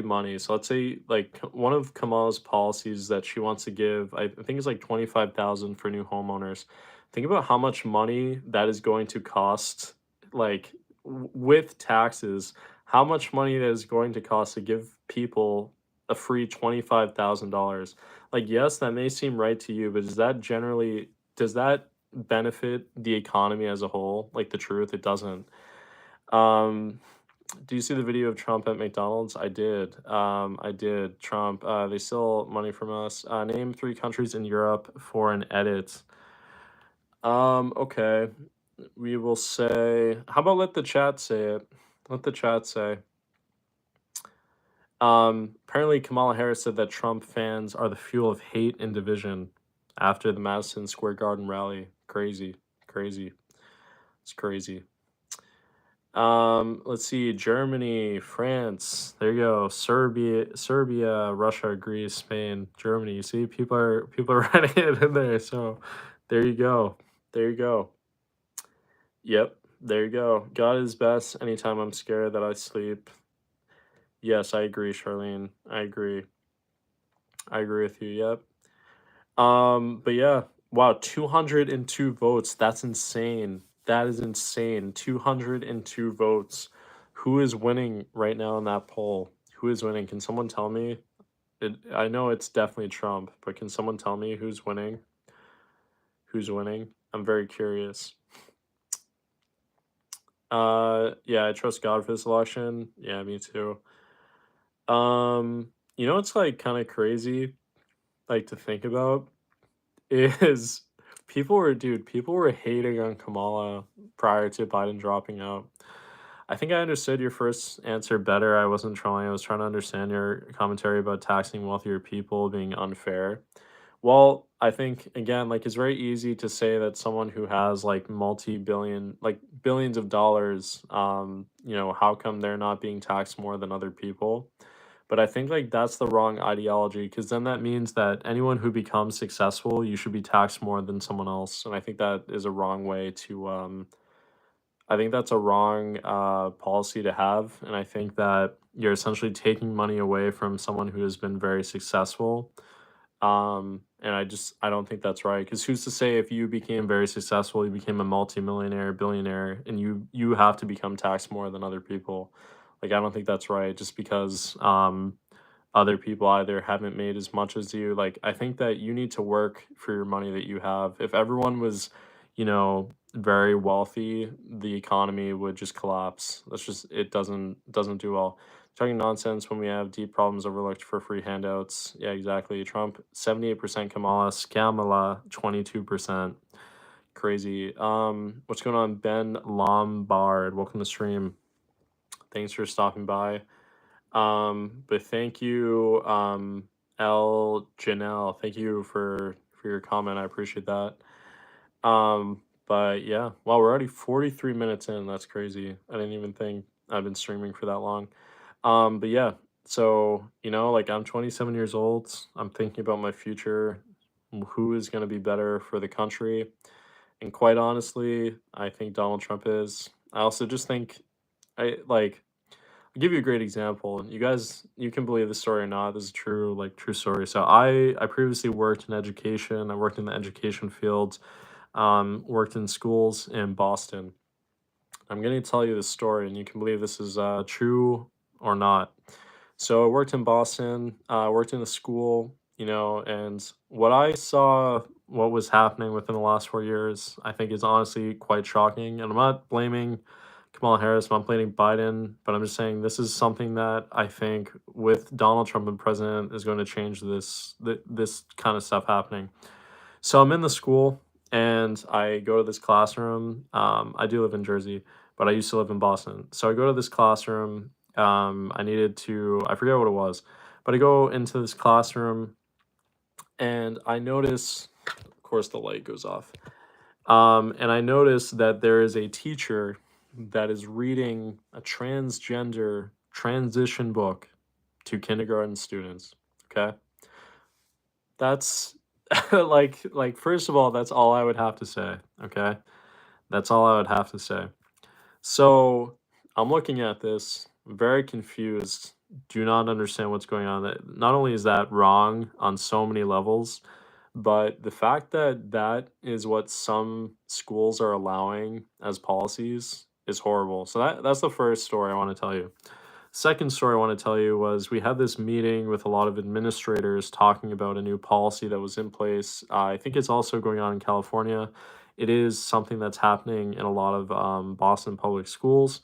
Speaker 1: money, so let's say like one of Kamala's policies that she wants to give, I think it's like 25,000 for new homeowners. Think about how much money that is going to cost, like with taxes, how much money that is going to cost to give people a free $25,000. Like, yes, that may seem right to you, but does that benefit the economy as a whole? Like the truth, it doesn't. Um, do you see the video of Trump at McDonald's? I did. I did. Trump, they steal money from us. Name 3 countries in Europe for an edit. Okay. We will say, how about let the chat say it? Let the chat say. Apparently Kamala Harris said that Trump fans are the fuel of hate and division after the Madison Square Garden rally. Crazy. Crazy. It's crazy. Let's see, Germany, France, there you go, Serbia, Russia, Greece, Spain, Germany. You see, people are writing it in there. So there you go. There you go. Yep, there you go. God is best anytime I'm scared that I sleep. Yes, I agree, Charlene. I agree. I agree with you. Yep. But yeah, wow, 202 votes. That's insane. That is insane. 202 votes. Who is winning right now in that poll? Who is winning? Can someone tell me? I know it's definitely Trump, but can someone tell me who's winning? Who's winning? I'm very curious. Yeah, I trust God for this election. Yeah, me too. It's like kind of crazy, like to think about is people were hating on Kamala prior to Biden dropping out. I think I understood your first answer better. I wasn't trolling. I was trying to understand your commentary about taxing wealthier people being unfair. Well, I think again, like it's very easy to say that someone who has like multi-billion, like billions of dollars, how come they're not being taxed more than other people? But I think like that's the wrong ideology because then that means that anyone who becomes successful, you should be taxed more than someone else. And I think that is a wrong way to I think that's a wrong policy to have. And I think that you're essentially taking money away from someone who has been very successful. And I don't think that's right. Because who's to say if you became very successful, you became a multimillionaire, billionaire, and you have to become taxed more than other people. Like I don't think that's right just because other people either haven't made as much as you. Like I think that you need to work for your money that you have. If everyone was, very wealthy, the economy would just collapse. That's just it doesn't do well. Talking nonsense when we have deep problems overlooked for free handouts. Yeah, exactly. Trump 78%, Kamala, Scamala 22%. Crazy. What's going on? Ben Lombard. Welcome to stream. Thanks for stopping by. But thank you, L Janelle. Thank you for your comment. I appreciate that. But yeah, wow, we're already 43 minutes in. That's crazy. I didn't even think I've been streaming for that long. But yeah, so like I'm 27 years old. I'm thinking about my future, who is going to be better for the country. And quite honestly, I think Donald Trump is. I also just think I like I'll give you a great example. You can believe this story or not. This is true, like true story. So I previously worked in education. I worked in the education field. Worked in schools in Boston. I'm going to tell you this story, and you can believe this is true or not. So I worked in Boston. Worked in a school, and what I saw, what was happening within the last 4 years, I think is honestly quite shocking. And I'm not blaming Kamala Harris. I'm not blaming Biden, but I'm just saying this is something that I think with Donald Trump and president is going to change this kind of stuff happening. So I'm in the school and I go to this classroom. I do live in Jersey, but I used to live in Boston. So I go to this classroom. I forget what it was, but I go into this classroom and I notice, of course, the light goes off. And I notice that there is a teacher that is reading a transgender transition book to kindergarten students. Okay. That's like first of all, that's all I would have to say. Okay. That's all I would have to say. So I'm looking at this, very confused, do not understand what's going on. Not only is that wrong on so many levels, but the fact that that is what some schools are allowing as policies is horrible. So that's the first story I want to tell you. Second story I want to tell you was we had this meeting with a lot of administrators talking about a new policy that was in place. I think it's also going on in California. It is something that's happening in a lot of Boston public schools.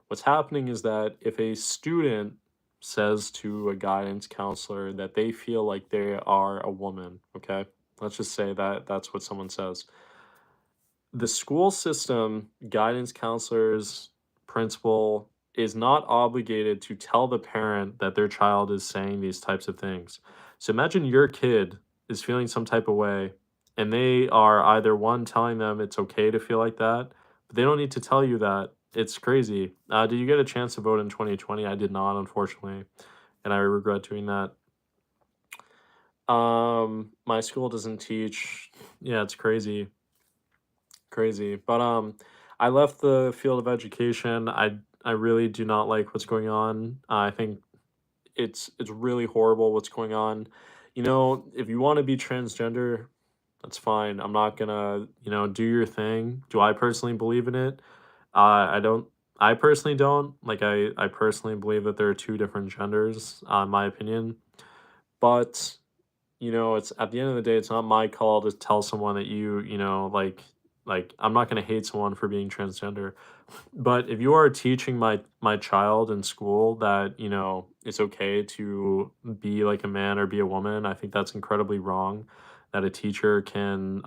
Speaker 1: What's happening is that if a student says to a guidance counselor that they feel like they are a woman, okay? Let's just say that that's what someone says. The school system, guidance counselors, principal is not obligated to tell the parent that their child is saying these types of things. So imagine your kid is feeling some type of way and they are either one telling them it's okay to feel like that, but they don't need to tell you that. It's crazy. Did you get a chance to vote in 2020? I did not, unfortunately, and I regret doing that. My school doesn't teach. Yeah, it's crazy. Crazy. But I left the field of education. I really do not like what's going on. I think it's really horrible what's going on. You know, if you want to be transgender, that's fine. I'm not gonna, do your thing. Do I personally believe in it? I don't. I personally don't. Like I personally believe that there are two different genders, in my opinion. But it's at the end of the day, it's not my call to tell someone that like I'm not gonna hate someone for being transgender. But if you are teaching my child in school that, it's okay to be like a man or be a woman, I think that's incredibly wrong. That a teacher can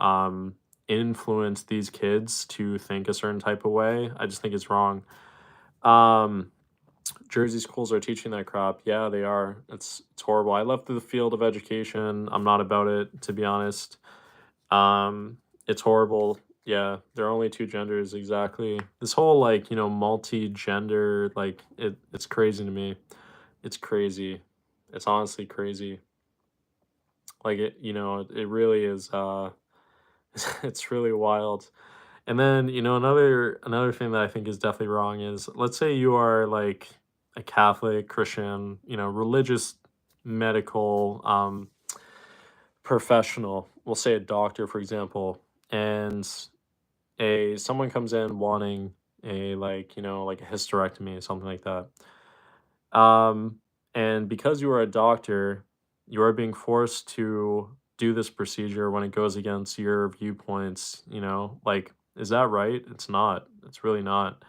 Speaker 1: influence these kids to think a certain type of way. I just think it's wrong. Um, Jersey schools are teaching that crap. Yeah, they are. It's horrible. I left the field of education. I'm not about it, to be honest. Um, it's horrible. Yeah, there are only two genders exactly. This whole like, multi-gender, like it's crazy to me. It's crazy. It's honestly crazy. Like it really is it's really wild. And then, another thing that I think is definitely wrong is let's say you are like a Catholic, Christian, religious medical professional. We'll say a doctor, for example, and a someone comes in wanting a like, like a hysterectomy, something like that. Um, and because you are a doctor, you are being forced to do this procedure when it goes against your viewpoints, like, is that right? It's not. It's really not.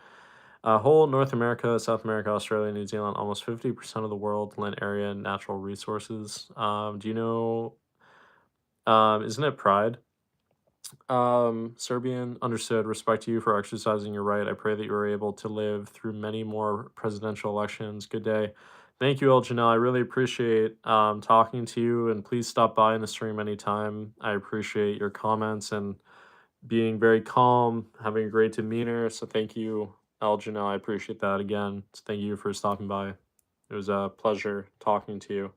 Speaker 1: Whole North America, South America, Australia, New Zealand, almost 50% of the world land area and natural resources. Do you know, isn't it pride? Serbian, understood. Respect to you for exercising your right. I pray that you are able to live through many more presidential elections. Good day. Thank you, El Janelle. I really appreciate talking to you, and please stop by in the stream anytime. I appreciate your comments and being very calm, having a great demeanor. So thank you, El Janelle. I appreciate that again. So thank you for stopping by. It was a pleasure talking to you.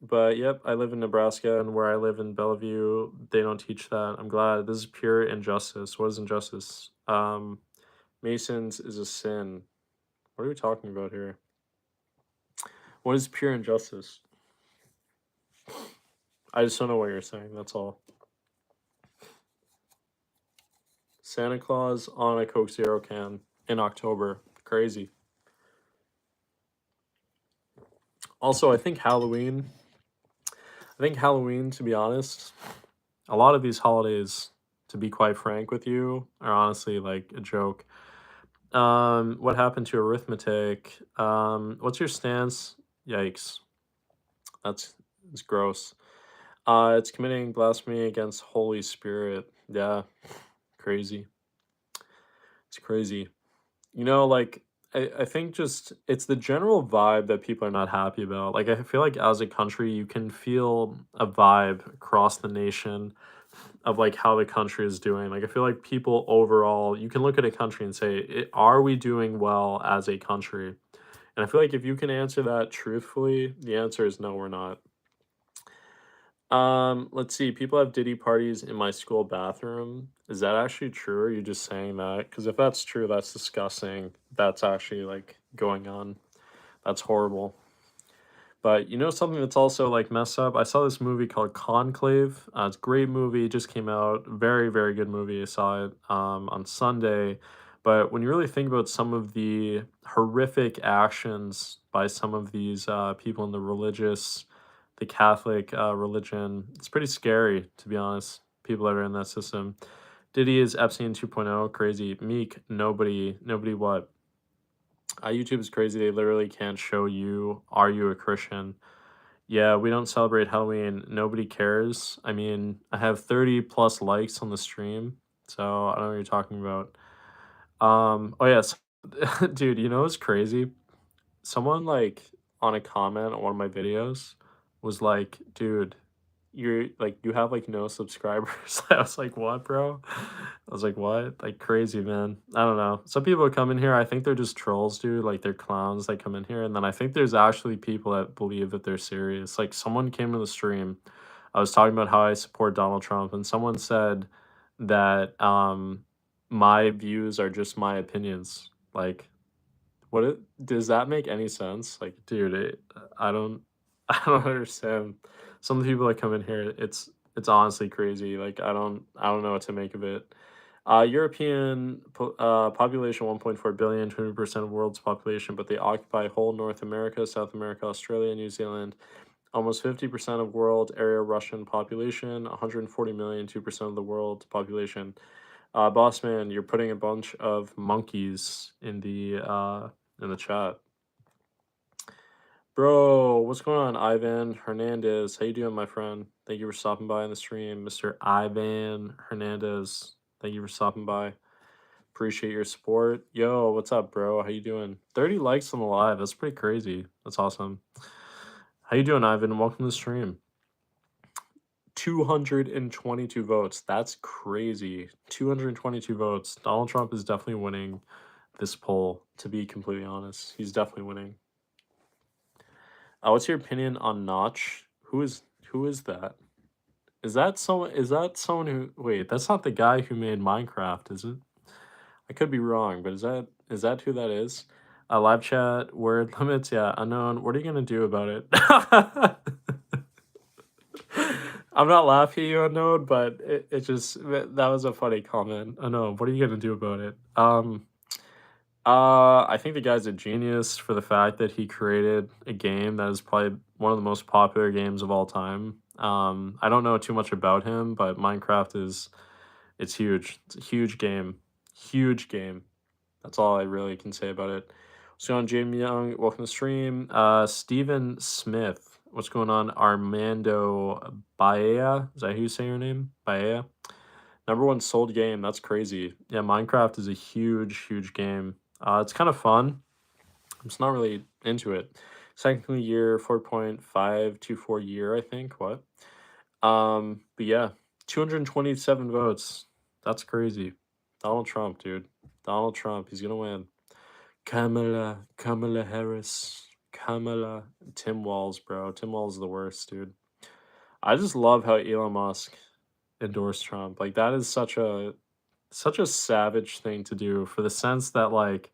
Speaker 1: But yep, I live in Nebraska, and where I live in Bellevue, they don't teach that. I'm glad. This is pure injustice. What is injustice? Masons is a sin. What are we talking about here? What is pure injustice? I just don't know what you're saying. That's all. Santa Claus on a Coke Zero can in October. Crazy. Also, I think Halloween. To be honest, a lot of these holidays, to be quite frank with you, are honestly like a joke. What happened to arithmetic? What's your stance? Yikes. It's gross. It's committing blasphemy against Holy Spirit. Yeah, crazy. It's crazy. Like I think just it's the general vibe that people are not happy about. Like I feel like as a country, you can feel a vibe across the nation of like how the country is doing. Like I feel like people overall, you can look at a country and say, are we doing well as a country? And I feel like if you can answer that truthfully, the answer is no, we're not. Let's see. People have Diddy parties in my school bathroom. Is that actually true? Or are you just saying that? Because if that's true, that's disgusting. That's actually like going on. That's horrible. But you know something that's also like messed up? I saw this movie called Conclave. It's a great movie. It just came out. Very, very good movie. I saw it on Sunday. But when you really think about some of the horrific actions by some of these people in the Catholic religion, it's pretty scary, to be honest. People that are in that system. Diddy is Epstein 2.0, crazy. Meek, nobody what? YouTube is crazy. They literally can't show you, are you a Christian? Yeah, we don't celebrate Halloween. Nobody cares. I mean, I have 30 plus likes on the stream, so I don't know what you're talking about. Oh yes, dude, you know what's crazy? Someone like on a comment on one of my videos was like, dude, you have like no subscribers. I was like, what, bro? I was like, what? Like crazy, man. I don't know. Some people come in here, I think they're just trolls, dude. Like they're clowns that come in here. And then I think there's actually people that believe that they're serious. Like someone came to the stream. I was talking about how I support Donald Trump, and someone said that my views are just my opinions. Like does that make any sense? Like, dude, I don't I don't understand. Some of the people that come in here, it's honestly crazy. Like, I don't know what to make of it. Population 1.4 billion, 20% of world's population, but they occupy whole North America, South America, Australia, New Zealand. Almost 50% of world area Russian population, 140 million, 2% of the world's population. Boss man, you're putting a bunch of monkeys in the chat. Bro, what's going on, Ivan Hernandez? How you doing, my friend? Thank you for stopping by on the stream, Mr. Ivan Hernandez. Thank you for stopping by. Appreciate your support. Yo, what's up, bro? How you doing? 30 likes on the live. That's pretty crazy. That's awesome. How you doing, Ivan? Welcome to the stream. 222 votes. That's crazy. 222 votes. Donald Trump is definitely winning this poll, to be completely honest. He's definitely winning. What's your opinion on Notch? Who is that? Is that someone who wait, that's not the guy who made Minecraft, is it? I could be wrong, but is that who that is? Live chat, word limits, yeah, unknown. What are you gonna do about it? I'm not laughing at you, unknown, but it just that was a funny comment. Unknown, what are you gonna do about it? I think the guy's a genius for the fact that he created a game that is probably one of the most popular games of all time. I don't know too much about him, but Minecraft it's huge. It's a huge game. Huge game. That's all I really can say about it. What's going on, Jamie Young? Welcome to the stream. Steven Smith. What's going on? Armando Baea. Is that how you say your name? Baea? #1 sold game. That's crazy. Yeah, Minecraft is a huge, huge game. It's kind of fun. I'm just not really into it. Second year, 4.524 year, I think. What? But yeah, 227 votes. That's crazy. Donald Trump, dude. Donald Trump. He's gonna win. Kamala Harris. Kamala. Tim Walz, bro. Tim Walz is the worst, dude. I just love how Elon Musk endorsed Trump. Like that is such a savage thing to do, for the sense that like,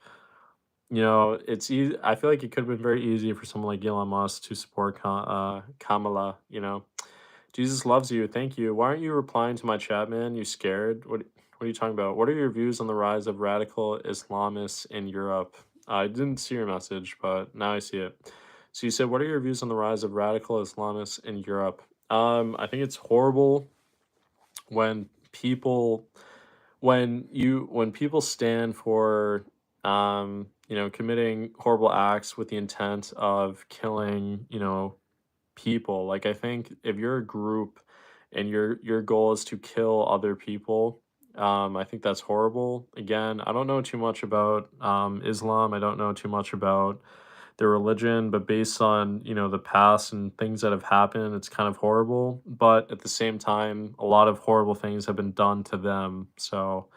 Speaker 1: it's easy. I feel like it could have been very easy for someone like Elon Musk to support Kamala. Jesus loves you. Thank you. Why aren't you replying to my chat, man? You scared? What are you talking about? What are your views on the rise of radical Islamists in Europe? I didn't see your message, but now I see it. So you said, what are your views on the rise of radical Islamists in Europe? I think it's horrible when people when people stand for committing horrible acts with the intent of killing people. Like, I think if you're a group and your goal is to kill other people, I think that's horrible. Again, I don't know too much about Islam. I don't know too much about their religion, but based on the past and things that have happened, it's kind of horrible. But at the same time, a lot of horrible things have been done to them. So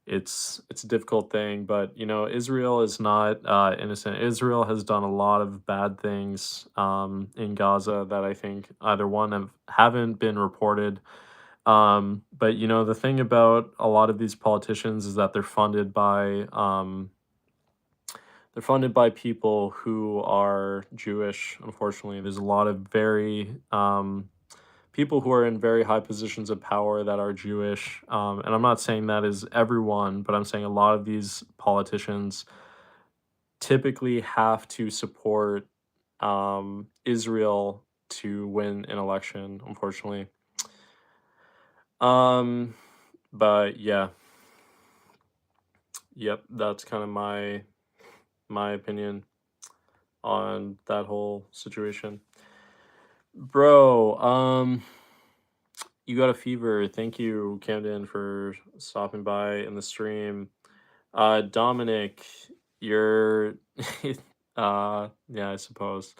Speaker 1: it's a difficult thing, but Israel is not innocent. Israel has done a lot of bad things in Gaza that I think either one haven't been reported. But the thing about a lot of these politicians is that they're funded by people who are Jewish. Unfortunately, there's a lot of very people who are in very high positions of power that are Jewish. And I'm not saying that is everyone, but I'm saying a lot of these politicians typically have to support Israel to win an election, unfortunately. But yeah, yep, that's kind of my opinion on that whole situation. Bro, you got a fever. Thank you, Camden, for stopping by in the stream. Dominic, you're yeah, I suppose.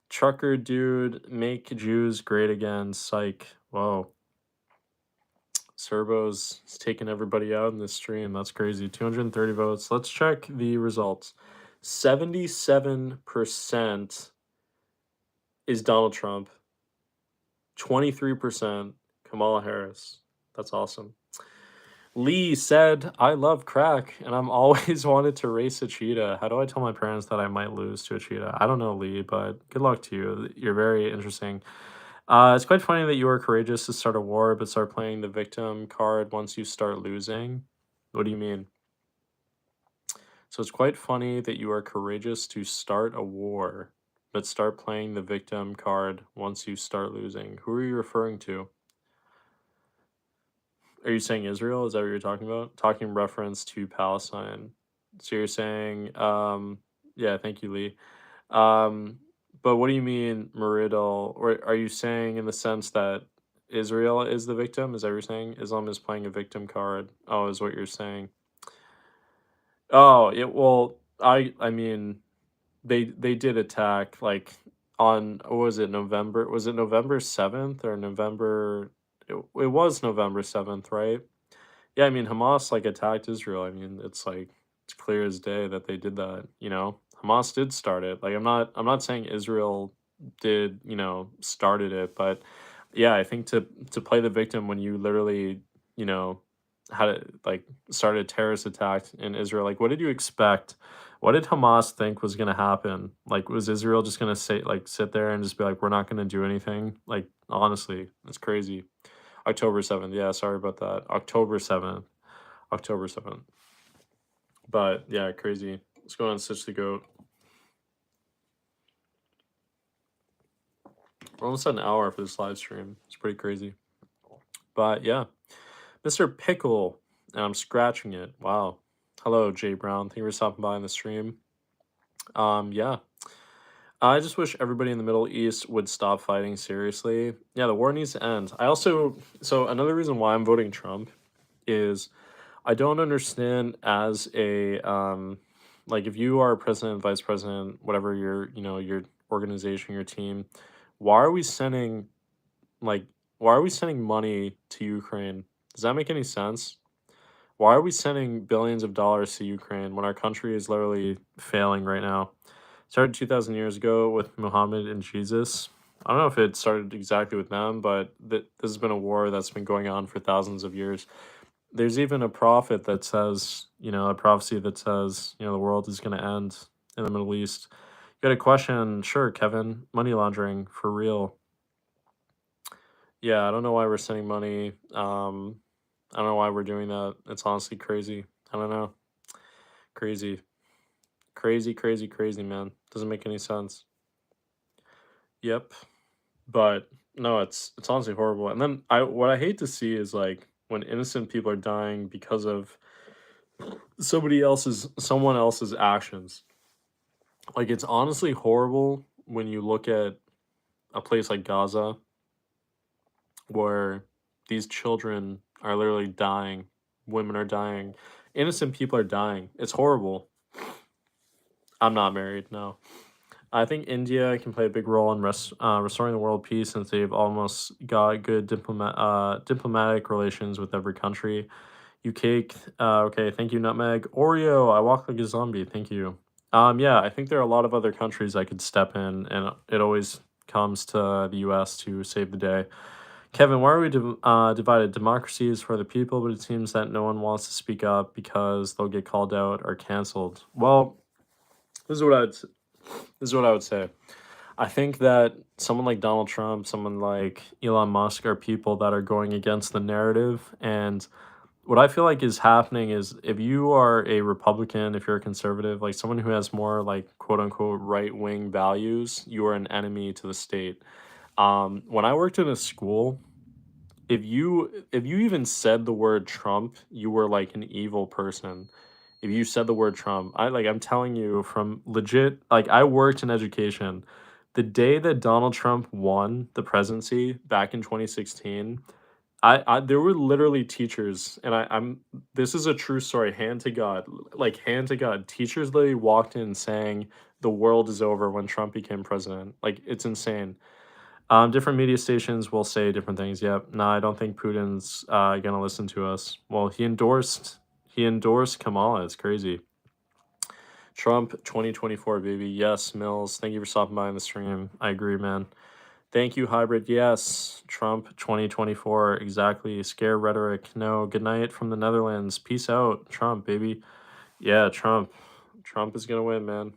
Speaker 1: Trucker dude, make Jews great again. Psych. Whoa. Servo's taking everybody out in this stream. That's crazy. 230 votes. Let's check the results. 77% is Donald Trump. 23% Kamala Harris. That's awesome. Lee said, I love crack, and I'm always wanted to race a cheetah. How do I tell my parents that I might lose to a cheetah? I don't know, Lee, but good luck to you. You're very interesting. It's quite funny that you are courageous to start a war, but start playing the victim card once you start losing. What do you mean? So it's quite funny that you are courageous to start a war, but start playing the victim card once you start losing. Who are you referring to? Are you saying Israel? Is that what you're talking about? Talking in reference to Palestine. So you're saying, yeah, thank you, Lee. But what do you mean, Meridal? Or are you saying in the sense that Israel is the victim? Is that what you're saying? Islam is playing a victim card. Oh, is what you're saying. Oh, well, I mean, they did attack like on what was it, November? Was it November 7th or November? It was November 7th, right? Yeah, I mean Hamas like attacked Israel. I mean, it's clear as day that they did that, Hamas did start it. Like I'm not saying Israel did, started it, but yeah, I think to play the victim when you literally, had it like started a terrorist attack in Israel. Like what did you expect? What did Hamas think was going to happen? Like was Israel just going to sit there and just be like we're not going to do anything? Like honestly, it's crazy. October 7th. Yeah, sorry about that. October 7th. October 7th. But yeah, crazy. Let's go on Stitch the Goat. We're almost at an hour for this live stream. It's pretty crazy. But yeah. Mr. Pickle. And I'm scratching it. Wow. Hello, Jay Brown. Thank you for stopping by in the stream. Yeah. I just wish everybody in the Middle East would stop fighting seriously. Yeah, the war needs to end. So another reason why I'm voting Trump is I don't understand as a like if you are president, vice president, whatever your your organization, your team, why are we sending money to Ukraine? Does that make any sense? Why are we sending billions of dollars to Ukraine when our country is literally failing right now? Started 2,000 years ago with Muhammad and Jesus. I don't know if it started exactly with them, but this has been a war that's been going on for thousands of years. There's even a prophet that says, a prophecy that says, the world is going to end in the Middle East. You got a question? Sure, Kevin. Money laundering, for real. Yeah, I don't know why we're sending money. I don't know why we're doing that. It's honestly crazy. I don't know. Crazy. Crazy, crazy, crazy, man. Doesn't make any sense. Yep. But no, it's honestly horrible. And then what I hate to see is like when innocent people are dying because of someone else's actions. Like it's honestly horrible when you look at a place like Gaza where these children are literally dying, women are dying, innocent people are dying. It's horrible. I'm not married, no. I think India can play a big role in restoring the world peace since they've almost got good diplomatic relations with every country. You cake. Okay, thank you, Nutmeg. Oreo, I walk like a zombie. Thank you. Yeah, I think there are a lot of other countries I could step in, and it always comes to the US to save the day. Kevin, why are we divided? Democracy is for the people, but it seems that no one wants to speak up because they'll get called out or canceled. Well, this is what I would, this is what I would say. I think that someone like Donald Trump, someone like Elon Musk are people that are going against the narrative. And what I feel like is happening is if you are a Republican, if you're a conservative, like someone who has more like quote unquote right wing values, you are an enemy to the state. When I worked in a school, if you even said the word Trump, you were like an evil person. If you said the word Trump, I'm telling you from legit, like I worked in education. The day that Donald Trump won the presidency back in 2016, I there were literally teachers, and I'm this is a true story, hand to God, like hand to God. Teachers literally walked in saying the world is over when Trump became president. Like it's insane. Different media stations will say different things. Yep. No, I don't think Putin's gonna listen to us. Well, he endorsed Kamala. It's crazy. Trump 2024, baby. Yes, Mills. Thank you for stopping by on the stream. I agree, man. Thank you, Hybrid. Yes. Trump 2024. Exactly. Scare rhetoric. No. Good night from the Netherlands. Peace out. Trump, baby. Yeah, Trump. Trump is gonna win, man.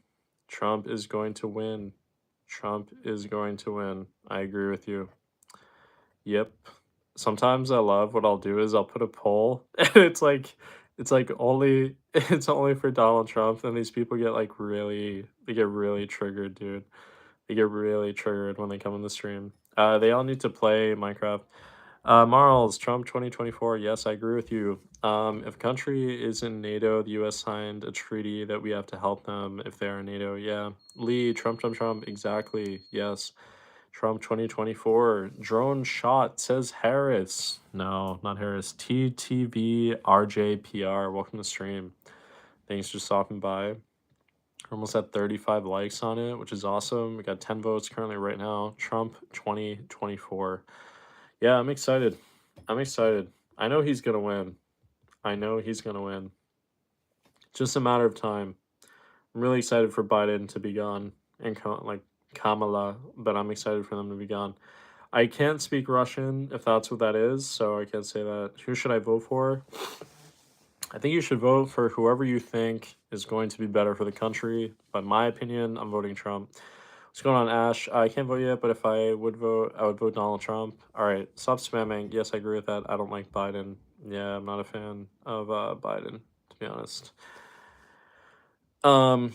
Speaker 1: Trump is going to win. Trump is going to win. I agree with you. Yep. Sometimes I love what I'll do is I'll put a poll and it's like only it's only for Donald Trump, and these people get like they get really triggered, dude. They get really triggered when they come in the stream. They all need to play Minecraft. Marls, Trump 2024. Yes, I agree with you. If a country is in NATO, the US signed a treaty that we have to help them if they are in NATO. Yeah. Lee, Trump. Exactly. Yes. Trump 2024. Drone shot, says Harris. No, not Harris. TTV Welcome to stream. Thanks for stopping by. We're almost at 35 likes on it, which is awesome. We got 10 votes currently right now. Trump 2024. Yeah, I'm excited. I know he's going to win. Just a matter of time. I'm really excited for Biden to be gone and Kamala, but I'm excited for them to be gone. I can't speak Russian if that's what that is, so I can't say that. Who should I vote for? I think you should vote for whoever you think is going to be better for the country. But my opinion, I'm voting Trump. What's going on, Ash? I can't vote yet, but if I would vote, I would vote Donald Trump. All right, stop spamming. Yes, I agree with that. I don't like Biden. Yeah, I'm not a fan of Biden, to be honest. No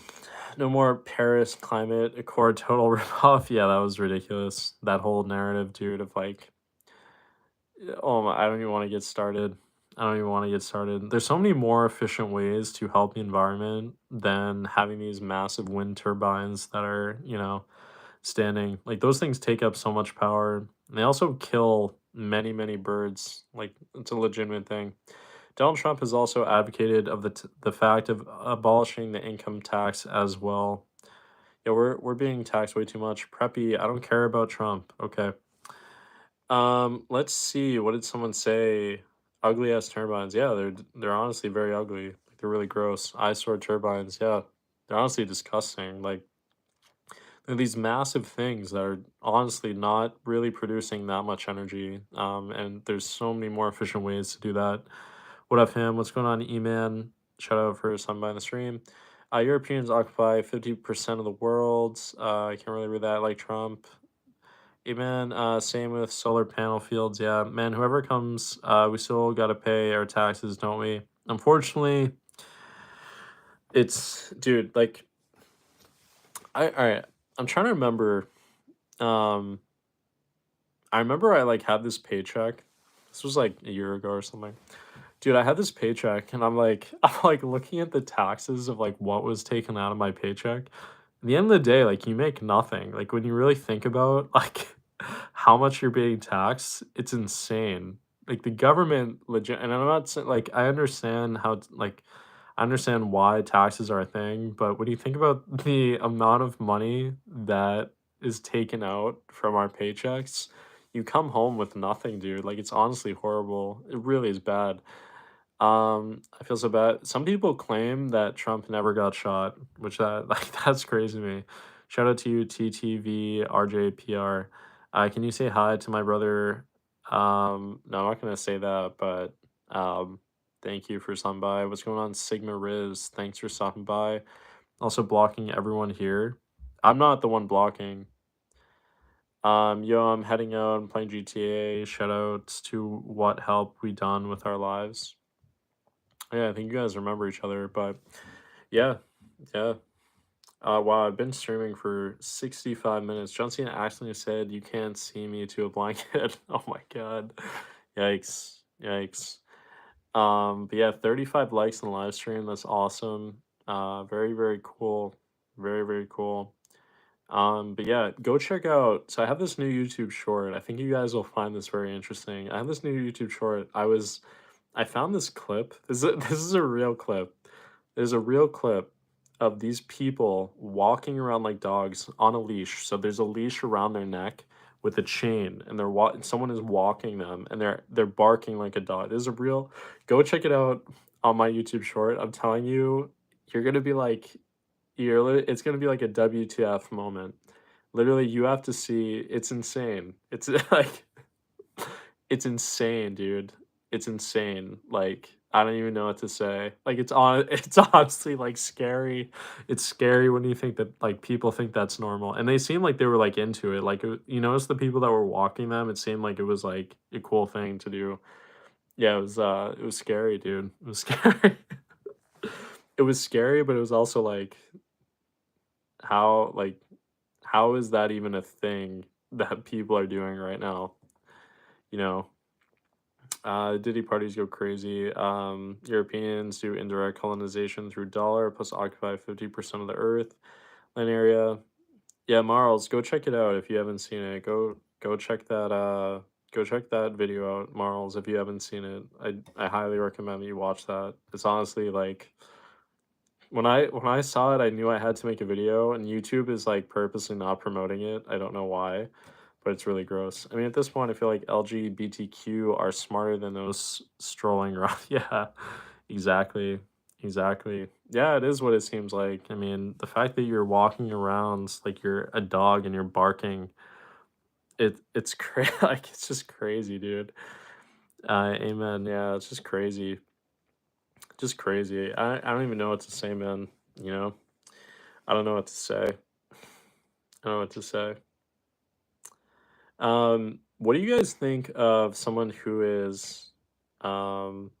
Speaker 1: more Paris Climate Accord total ripoff. Yeah, that was ridiculous. That whole narrative, dude, of like, oh my, I don't even want to get started. There's so many more efficient ways to help the environment than having these massive wind turbines that are, standing. Like those things take up so much power. And they also kill many, many birds. Like it's a legitimate thing. Donald Trump has also advocated of the fact of abolishing the income tax as well. Yeah, we're being taxed way too much. Preppy, I don't care about Trump. Okay. Let's see. What did someone say? Ugly ass turbines. Yeah, they're honestly very ugly. Like, they're really gross. Eyesore turbines. Yeah, they're honestly disgusting. Like they're these massive things that are honestly not really producing that much energy. And there's so many more efficient ways to do that. What up, him? What's going on, E-Man? Shout out for some by the stream. Europeans occupy 50% of the world. I can't really read that like Trump. Amen. Same with solar panel fields. Yeah, man, whoever comes, we still got to pay our taxes, don't we? Unfortunately, it's, dude, like, all right, I'm trying to remember. I remember I like had this paycheck. This was like a year ago or something. Dude, I had this paycheck and I'm like looking at the taxes of like what was taken out of my paycheck. At the end of the day, like you make nothing. Like when you really think about like how much you're being taxed, it's insane. Like the government legit, and I'm not saying like I understand why taxes are a thing, but when you think about the amount of money that is taken out from our paychecks, you come home with nothing, dude. Like it's honestly horrible. It really is bad. I feel so bad. Some people claim that Trump never got shot, which that like that's crazy to me. Shout out to you, TTV RJPR. Can you say hi to my brother? No, I'm not gonna say that, but um, thank you for stopping by. What's going on, Sigma Riz? Thanks for stopping by. Also blocking everyone here. I'm not the one blocking. Yo, I'm heading out. I'm playing GTA. Shout outs to what help we done with our lives. Yeah, I think you guys remember each other, but yeah, yeah. Wow, I've been streaming for 65 minutes. John Cena accidentally said, "You can't see me" to a blanket. Oh my god. Yikes. Yikes. But yeah, 35 likes in the live stream. That's awesome. Very, very cool. Very, very cool. But yeah, go check out. So I have this new YouTube short. I think you guys will find this very interesting. I have this new YouTube short. I found this clip. This is a real clip. There's a real clip of these people walking around like dogs on a leash. So there's a leash around their neck with a chain, and someone is walking them, and they're barking like a dog. There's a real. Go check it out on my YouTube short. I'm telling you, you're gonna be like, it's gonna be like a WTF moment. Literally, you have to see. It's insane. It's like it's insane, dude. It's insane. Like, I don't even know what to say. Like, it's honestly, like, scary. It's scary when you think that, like, people think that's normal, and they seem like they were, like, into it. Like, you notice the people that were walking them, it seemed like it was, like, a cool thing to do. Yeah, it was scary, dude. It was scary. It was scary, but it was also, like, how, like, how is that even a thing that people are doing right now, you know? Diddy parties go crazy. Europeans do indirect colonization through dollar, plus occupy 50% of the Earth land area. Yeah, Marls, go check it out if you haven't seen it. Go check that go check that video out, Marls, if you haven't seen it. I highly recommend that you watch that. It's honestly like when I saw it, I knew I had to make a video, and YouTube is like purposely not promoting it. I don't know why, but it's really gross. I mean, at this point, I feel like LGBTQ are smarter than those strolling around. Yeah, exactly. Exactly. Yeah, it is what it seems like. I mean, the fact that you're walking around like you're a dog and you're barking, it's crazy. Like it's just crazy, dude. Amen. Yeah, it's just crazy. Just crazy. I don't even know what to say, man. You know, I don't know what to say. I don't know what to say. What do you guys think of someone who is, um,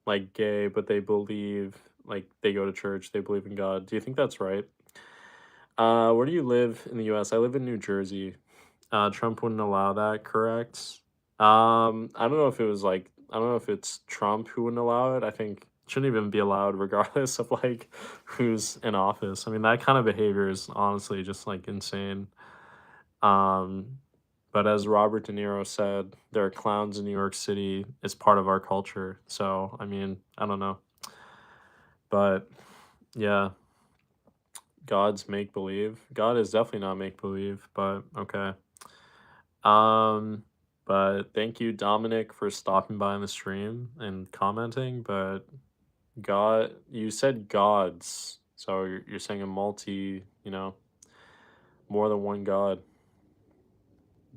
Speaker 1: like gay, but they believe, like they go to church, they believe in God? Do you think that's right? Where do you live in the U.S.? I live in New Jersey. Trump wouldn't allow that, correct? I don't know if it was like, I don't know if it's Trump who wouldn't allow it. I think it shouldn't even be allowed regardless of like who's in office. I mean, that kind of behavior is honestly just like insane. Um, but as Robert De Niro said, there are clowns in New York City. It's part of our culture. So, I mean, I don't know. But yeah, God's make believe. God is definitely not make believe, but okay. Um, but thank you, Dominic, for stopping by on the stream and commenting. But God, you said gods. So you're saying a multi, more than one God.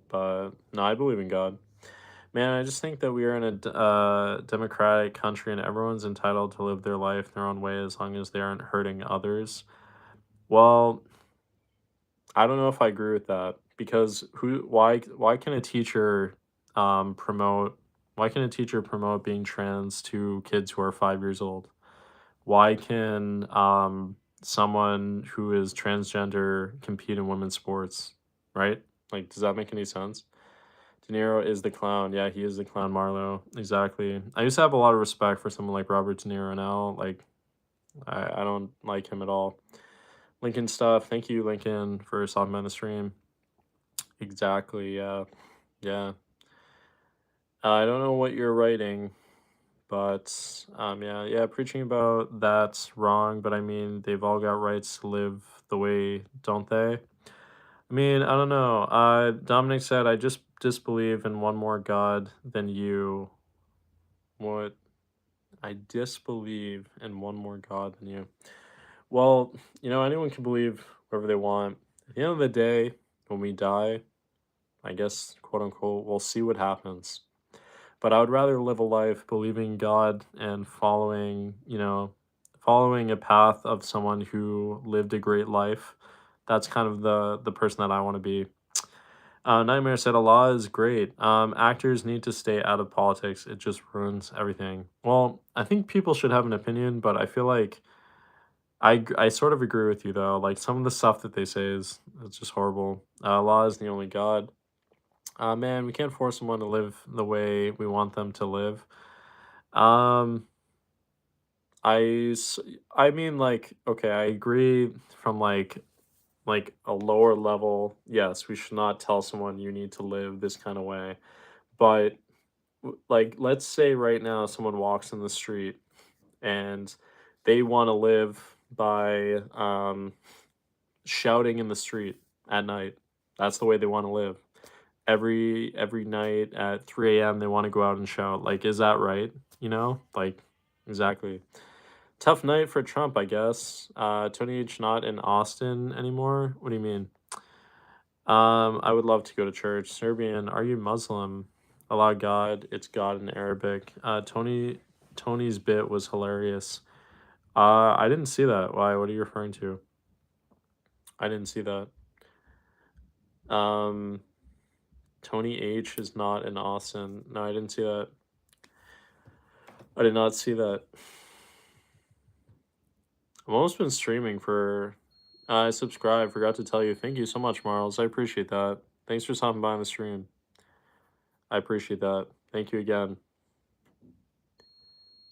Speaker 1: But no, I believe in God. Man, I just think that we are in a democratic country and everyone's entitled to live their life their own way as long as they aren't hurting others. Well, I don't know if I agree with that because why can a teacher promote why can a teacher promote being trans to kids who are 5 years old? Why can someone who is transgender compete in women's sports? Right? Like, does that make any sense? De Niro is the clown. Yeah, he is the clown, Marlowe. Exactly. I used to have a lot of respect for someone like Robert De Niro now. Like, I don't like him at all. Lincoln stuff. Thank you, Lincoln, for stopping by the stream. Exactly. Yeah. Yeah. I don't know what you're writing, but yeah, yeah. Preaching about that's wrong, but I mean, they've all got rights to live the way, don't they? I mean, I don't know. Dominic said, I just disbelieve in one more God than you. What? I disbelieve in one more God than you. Well, anyone can believe whatever they want. At the end of the day, when we die, I guess, quote unquote, we'll see what happens. But I would rather live a life believing God and following a path of someone who lived a great life. That's kind of the person that I want to be. Nightmare said a law is great. Actors need to stay out of politics. It just ruins everything. Well, I think people should have an opinion, but I feel like I sort of agree with you though. Like some of the stuff that they say is it's just horrible. Allah is the only God. Man, we can't force someone to live the way we want them to live. Um, I s- I mean, like, okay, I agree from like a lower level. Yes, we should not tell someone you need to live this kind of way. But like, let's say right now someone walks in the street and they want to live by shouting in the street at night. That's the way they want to live. Every night at 3 a.m. they want to go out and shout. Like, is that right? Like, exactly. Tough night for Trump, I guess. Tony H not in Austin anymore. What do you mean? I would love to go to church. Serbian, are you Muslim? Allah God, it's God in Arabic. Tony's bit was hilarious. I didn't see that. Why? What are you referring to? I didn't see that. Um, Tony H is not in Austin. No, I didn't see that. I did not see that. I've almost been streaming for. I subscribed. Forgot to tell you. Thank you so much, Marls. I appreciate that. Thanks for stopping by on the stream. I appreciate that. Thank you again.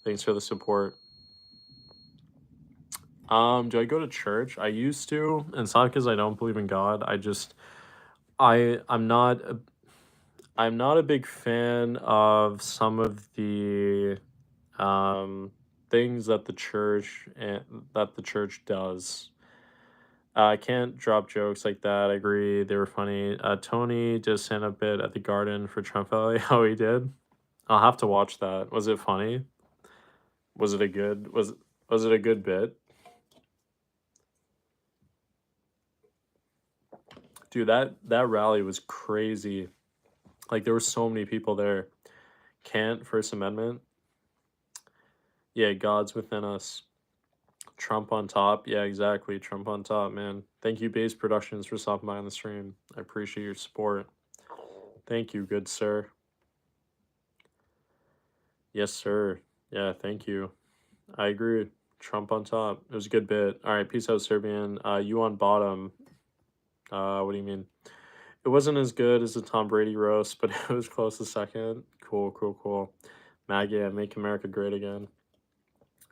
Speaker 1: Thanks for the support. Do I go to church? I used to, and it's not because I don't believe in God. I'm not a big fan of some of the things that the church does. I can't drop jokes like that. I agree, they were funny. Tony did a stand up bit at the Garden for Trump Valley. Oh, he did. I'll have to watch that. Was it funny? Was it a good was it a good bit? Dude, that rally was crazy. Like there were so many people there. Can't First Amendment. Yeah, God's within us. Trump on top. Yeah, exactly. Trump on top, man. Thank you, Base Productions, for stopping by on the stream. I appreciate your support. Thank you, good sir. Yes, sir. Yeah, thank you. I agree. Trump on top. It was a good bit. All right, peace out, Serbian. You on bottom. What do you mean? It wasn't as good as the Tom Brady roast, but it was close to second. Cool, cool, cool. Maggie, make America great again.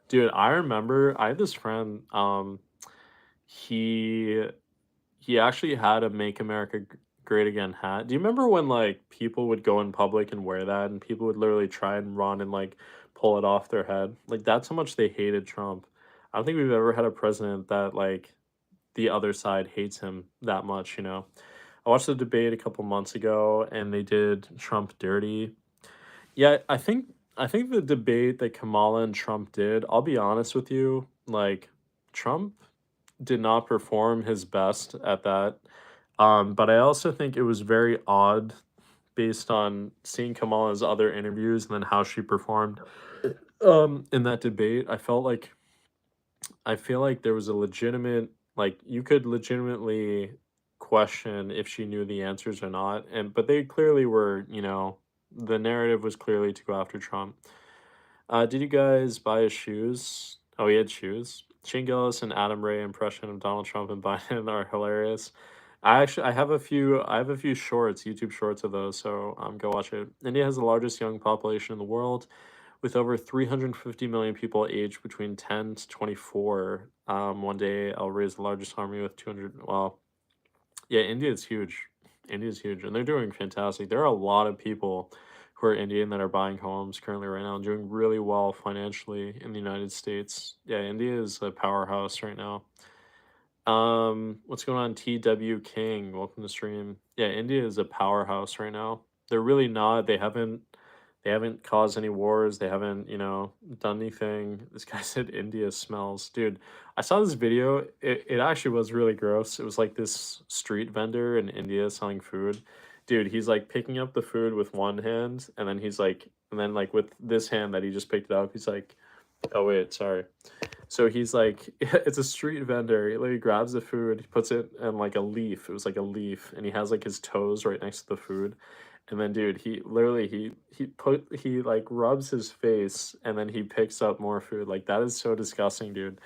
Speaker 1: Dude, I remember I had this friend, he he actually had a Make America Great Again hat. Do you remember when like people would go in public and wear that and people would literally try and run and like pull it off their head? Like that's how much they hated Trump. I don't think we've ever had a president that like the other side hates him that much. I watched the debate a couple months ago and they did Trump dirty. Yeah, I think the debate that Kamala and Trump did, I'll be honest with you, like Trump did not perform his best at that. But I also think it was very odd based on seeing Kamala's other interviews and then how she performed in that debate. I feel like there was a legitimate like you could legitimately question if she knew the answers or not. But they clearly were, the narrative was clearly to go after Trump. Did you guys buy his shoes? Oh, he had shoes. Shane Gillis and Adam Ray impression of Donald Trump and Biden are hilarious. I have a few shorts, YouTube shorts of those, so go watch it. India has the largest young population in the world, with over 350 million people aged between 10 to 24. One day I'll raise the largest army with 200. Well, yeah, India is huge. India is huge, and they're doing fantastic. There are a lot of people who are Indian that are buying homes currently right now and doing really well financially in the United States. Yeah, India is a powerhouse right now. What's going on, TW King? Welcome to the stream. Yeah, India is a powerhouse right now. They're really not. They They haven't caused any wars. They haven't, done anything. This guy said India smells. Dude, I saw this video. It actually was really gross. It was like this street vendor in India selling food. Dude, he's like picking up the food with one hand, and then like with this hand that he just picked it up, he's like, oh wait, sorry. So he's like, it's a street vendor. He literally grabs the food, he puts it in like a leaf. It was like a leaf, and he has like his toes right next to the food. And then, dude, he literally he like rubs his face, and then he picks up more food. Like that is so disgusting, dude.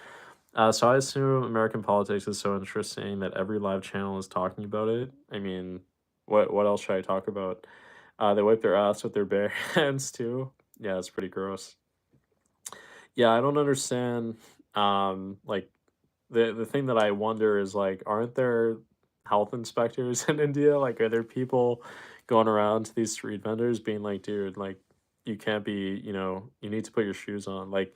Speaker 1: So I assume American politics is so interesting that every live channel is talking about it. I mean, what else should I talk about? They wipe their ass with their bare hands too. Yeah, it's pretty gross. Yeah, I don't understand. Like the thing that I wonder is like, aren't there health inspectors in India? Like, are there people going around to these street vendors being like, dude, like, you can't be, you need to put your shoes on. Like,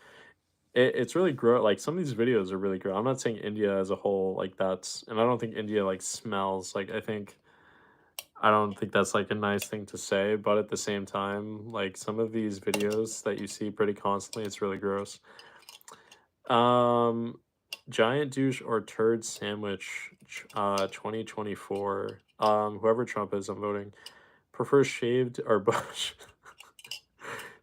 Speaker 1: it's really gross. Like, some of these videos are really gross. I'm not saying India as a whole, like, and I don't think India like smells. Like, I don't think that's like a nice thing to say, but at the same time, like, some of these videos that you see pretty constantly, it's really gross. Um, Giant douche or turd sandwich, 2024. Whoever Trump is, I'm voting. Prefer shaved or bush?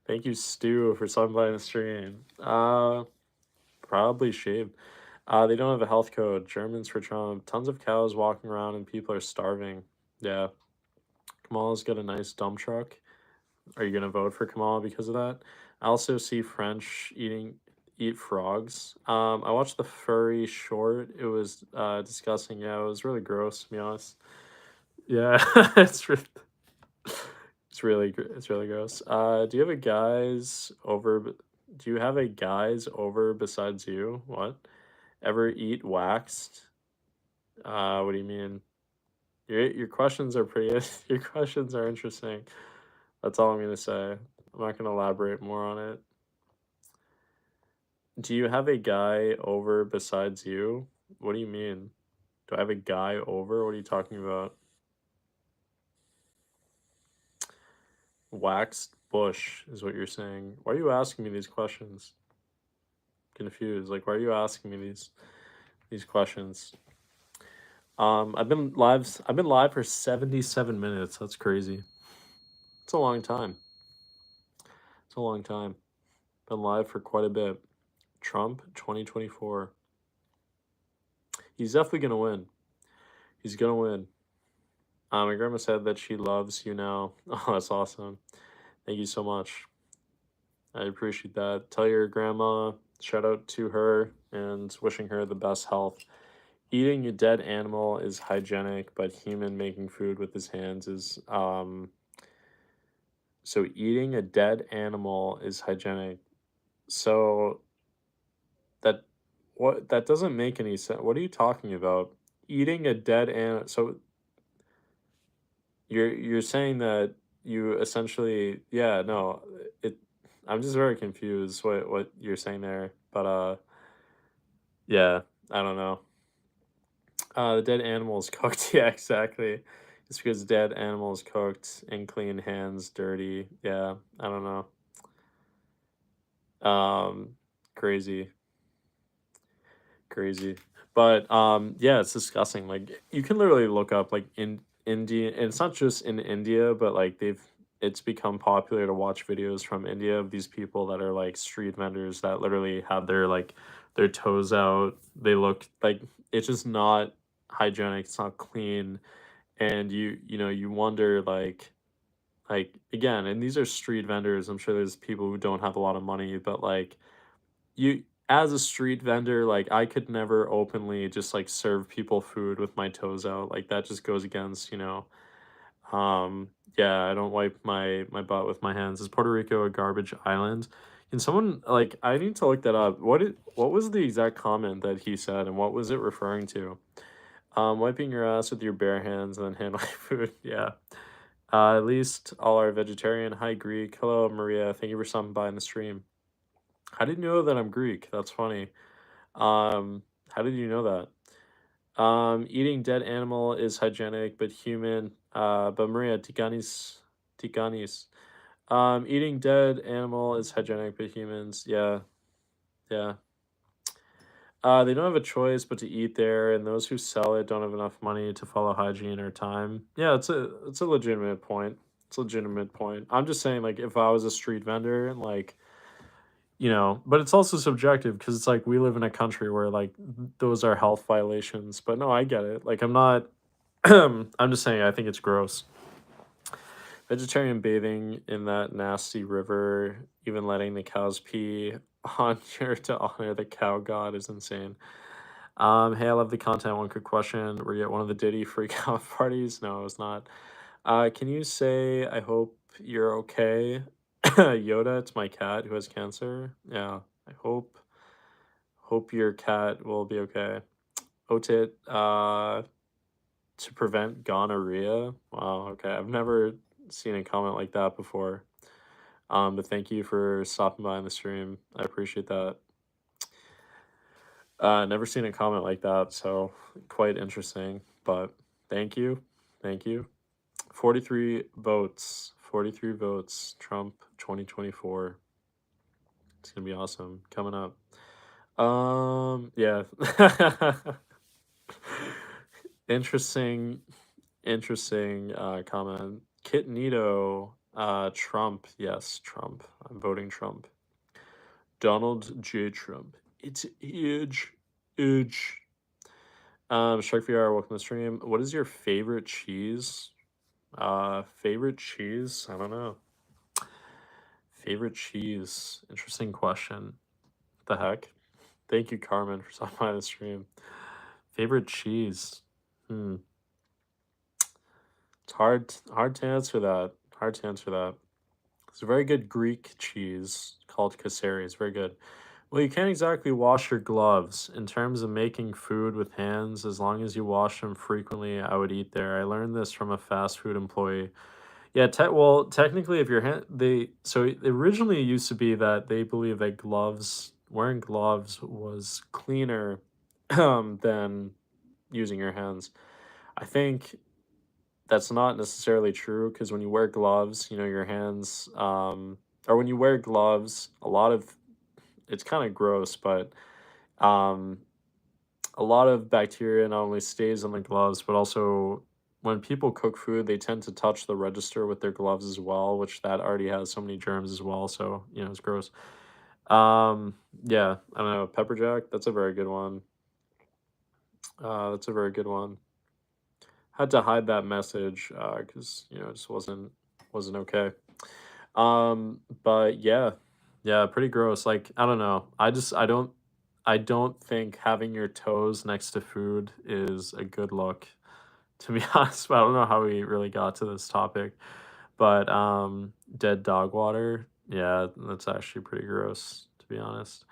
Speaker 1: Thank you, Stu, for stopping by the stream. Probably shaved. They don't have a health code. Germans for Trump. Tons of cows walking around and people are starving. Yeah. Kamala's got a nice dump truck. Are you gonna vote for Kamala because of that? I also see French eat frogs. I watched the furry short. It was disgusting. Yeah, it was really gross to be honest. Yeah, it's really gross. Do you have a guys over besides you? What? Ever eat waxed? What do you mean? Your questions are pretty your questions are interesting. That's all I'm gonna say. I'm not gonna elaborate more on it. Do you have a guy over besides you? What do you mean? Do I have a guy over? What are you talking about? Waxed bush is what you're saying. Why are you asking me these questions? Confused. Like, why are you asking me these questions? I've been live for 77 minutes. That's crazy. It's a long time. It's a long time. Been live for quite a bit. Trump 2024. He's definitely gonna win. He's gonna win. My grandma said that she loves you now. Oh, that's awesome. Thank you so much. I appreciate that. Tell your grandma, shout out to her and wishing her the best health. Eating a dead animal is hygienic, but human making food with his hands is so eating a dead animal is hygienic. So that doesn't make any sense. What are you talking about? Eating a dead animal. So you're saying that you essentially, yeah, no, it I'm just very confused what you're saying there. But yeah, I don't know. The dead animal is cooked. Yeah, exactly. It's because dead animal is cooked and clean hands, dirty. Yeah, I don't know. Crazy, crazy. But yeah, it's disgusting. Like you can literally look up like in India, and it's not just in India, but like it's become popular to watch videos from India of these people that are like street vendors that literally have their toes out. They look like it's just not hygienic. It's not clean, and you wonder like again, and these are street vendors. I'm sure there's people who don't have a lot of money, but like you as a street vendor, like I could never openly just like serve people food with my toes out. Like that just goes against, yeah, I don't wipe my butt with my hands. Is Puerto Rico a garbage island? Can someone like I need to look that up. What was the exact comment that he said and what was it referring to? Wiping your ass with your bare hands and then handling food. Yeah. At least all are vegetarian. Hi Greek. Hello Maria. Thank you for stopping by in the stream. How did you know that I'm Greek? That's funny. How did you know that? Eating dead animal is hygienic, but human. But Maria, Tikanis. Eating dead animal is hygienic, but humans, yeah, yeah. They don't have a choice but to eat there, and those who sell it don't have enough money to follow hygiene or time. Yeah, it's a legitimate point. It's a legitimate point. I'm just saying, like, if I was a street vendor, and like, but it's also subjective because it's like we live in a country where like those are health violations. But no, I get it. Like, I'm not. I'm just saying, I think it's gross. Vegetarian bathing in that nasty river, even letting the cows pee on here to honor the cow god is insane. Hey, I love the content. One quick question. Were you at one of the Diddy freak out parties? No, I was not. Can you say, I hope you're okay? Yoda, it's my cat who has cancer. Yeah, I hope your cat will be okay. Otit, to prevent gonorrhea. Wow, okay. I've never seen a comment like that before. But thank you for stopping by on the stream. I appreciate that. Never seen a comment like that, so quite interesting. But thank you, thank you. 43 votes, 43 votes. Trump 2024. It's gonna be awesome coming up. Yeah. Interesting, interesting comment. Kit Nito, Trump. Yes, Trump. I'm voting Trump. Donald J. Trump. It's huge. Huge. Shark VR, welcome to the stream. What is your favorite cheese? Favorite cheese? I don't know. Favorite cheese? Interesting question. The heck? Thank you, Carmen, for stopping by the stream. Favorite cheese? It's hard to answer that. Hard to answer that. It's a very good Greek cheese called Kasseri. It's very good. Well, you can't exactly wash your gloves. In terms of making food with hands, as long as you wash them frequently, I would eat there. I learned this from a fast food employee. Yeah, well, technically, if your hand, so it originally used to be that they believe that wearing gloves was cleaner than using your hands. I think that's not necessarily true because when you wear gloves, your hands, or when you wear gloves, it's kind of gross, but um, a lot of bacteria not only stays on the gloves, but also when people cook food, they tend to touch the register with their gloves as well, which that already has so many germs as well. So, it's gross. Yeah, I don't know. Pepper jack, that's a very good one. That's a very good one. Had to hide that message because it just wasn't okay. But yeah, pretty gross. Like, I don't know. I don't think having your toes next to food is a good look, to be honest. But I don't know how we really got to this topic. But dead dog water, yeah, that's actually pretty gross, to be honest.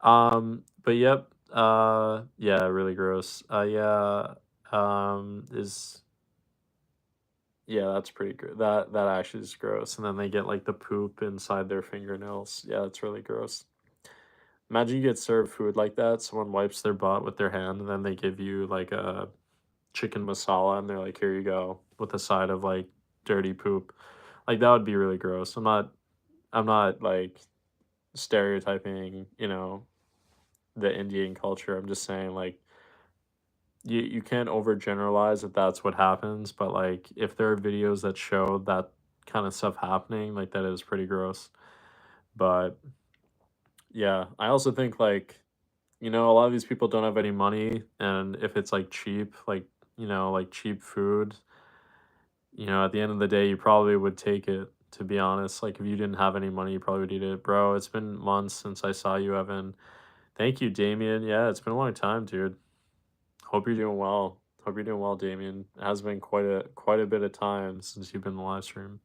Speaker 1: But yep, yeah, really gross. Yeah, is yeah, that's pretty good. That actually is gross. And then they get like the poop inside their fingernails. Yeah, that's really gross. Imagine you get served food like that. Someone wipes their butt with their hand, and then they give you like a chicken masala, and they're like, "Here you go," with a side of like dirty poop. Like, that would be really gross. I'm not like stereotyping, the Indian culture. I'm just saying, like, you can't overgeneralize if that's what happens, but like if there are videos that show that kind of stuff happening, like, that is pretty gross. But yeah, I also think, like, a lot of these people don't have any money, and if it's like cheap, like cheap food, at the end of the day, you probably would take it, to be honest. Like, if you didn't have any money, you probably would eat it. Bro, it's been months since I saw you, Evan. Thank you, Damien. Yeah, it's been a long time, dude. Hope you're doing well. Hope you're doing well, Damien. It has been quite a bit of time since you've been in the live stream.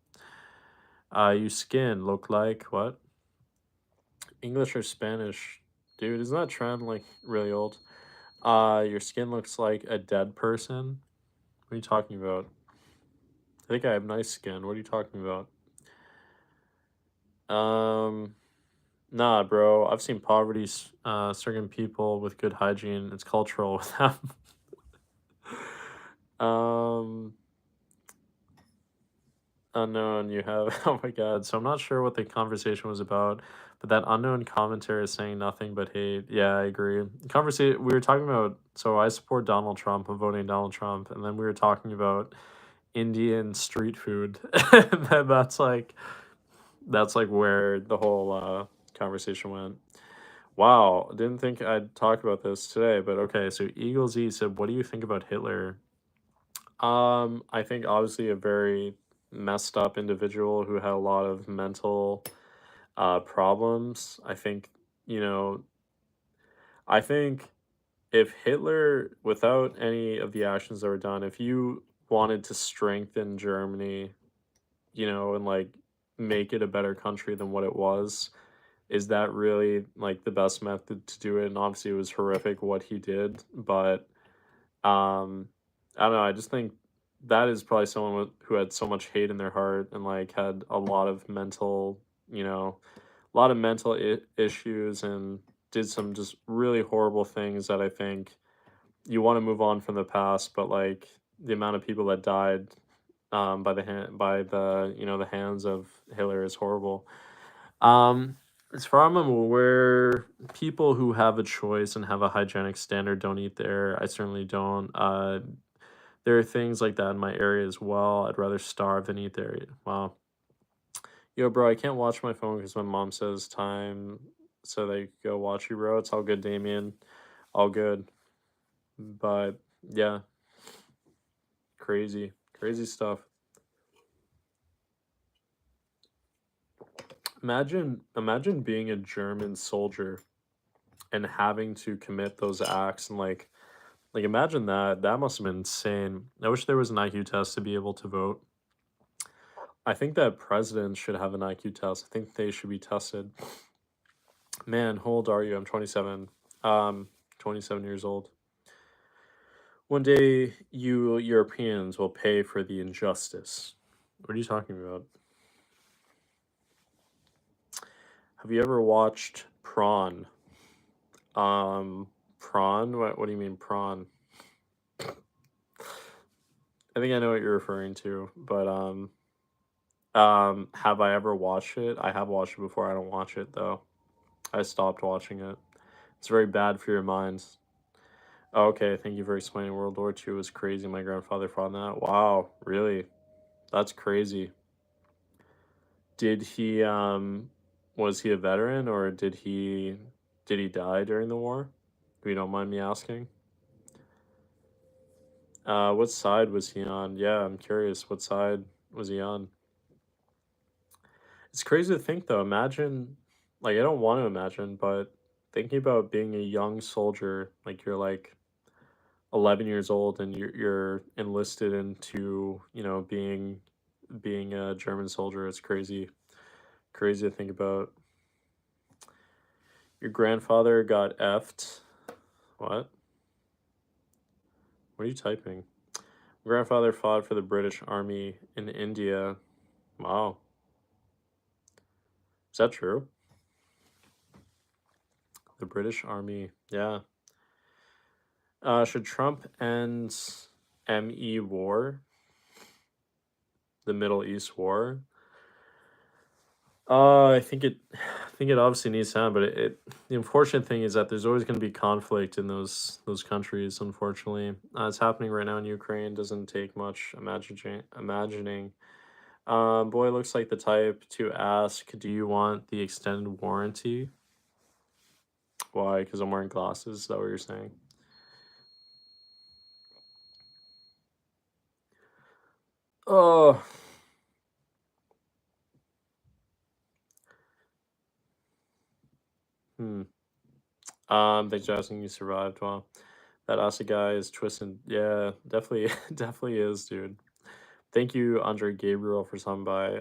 Speaker 1: You skin look like what? English or Spanish? Dude, isn't that trend like really old? Your skin looks like a dead person. What are you talking about? I think I have nice skin. What are you talking about? Nah, bro. I've seen poverty stricken people with good hygiene. It's cultural with them. unknown, you have oh my god. So I'm not sure what the conversation was about, but that unknown commenter is saying nothing but hate. Yeah, I agree. Conversation we were talking about, so I support Donald Trump, I'm voting Donald Trump, and then we were talking about Indian street food. And then that's like where the whole conversation went. Wow, didn't think I'd talk about this today, but okay. So Eagles E said, "What do you think about Hitler?" I think obviously a very messed up individual who had a lot of mental problems. You know, I think if Hitler, without any of the actions that were done, if you wanted to strengthen Germany, and like make it a better country than what it was, is that really like the best method to do it? And obviously it was horrific what he did, but um I don't know, I just think that is probably someone who had so much hate in their heart and like had a lot of mental, a lot of mental issues and did some just really horrible things that I think you want to move on from the past, but like the amount of people that died by the the hands of Hitler is horrible. Um, as far as I'm aware, people who have a choice and have a hygienic standard don't eat there. I certainly don't. There are things like that in my area as well. I'd rather starve than eat there. Wow. Yo, bro, I can't watch my phone because my mom says time so they go watch you, bro. It's all good, Damien. All good. But yeah, crazy. Crazy stuff. Imagine being a German soldier and having to commit those acts and like imagine that. That must have been insane. I wish there was an IQ test to be able to vote. I think that presidents should have an IQ test. I think they should be tested. Man, how old are you? I'm 27. 27 years old. One day you Europeans will pay for the injustice. What are you talking about? Have you ever watched Prawn? Prawn? What do you mean prawn? I think I know what you're referring to, but have I ever watched it? I have watched it before. I don't watch it though. I stopped watching it. It's very bad for your minds. Oh, okay, thank you for explaining. World War II was crazy. My grandfather fought in that. Wow, really? That's crazy. Did he was he a veteran or did he die during the war? If you don't mind me asking. What side was he on? Yeah, I'm curious. What side was he on? It's crazy to think though. Imagine, like I don't want to imagine, but thinking about being a young soldier, like you're like 11 years old and you're enlisted into, being a German soldier. It's crazy. Crazy to think about. Your grandfather got effed. What? What are you typing? Grandfather fought for the British Army in India. Wow. Is that true? The British Army. Yeah. Should Trump end ME war? The Middle East war? I think it obviously needs to end, but the unfortunate thing is that there's always going to be conflict in those countries. Unfortunately, it's happening right now in Ukraine. Doesn't take much imagining. Boy looks like the type to ask, "Do you want the extended warranty?" Why? Because I'm wearing glasses. Is that what you're saying? Oh, hmm. Thanks for asking. You survived. Wow, that Asa guy is twisted. Yeah, definitely, definitely is, dude. Thank you, Andre Gabriel, for stopping by.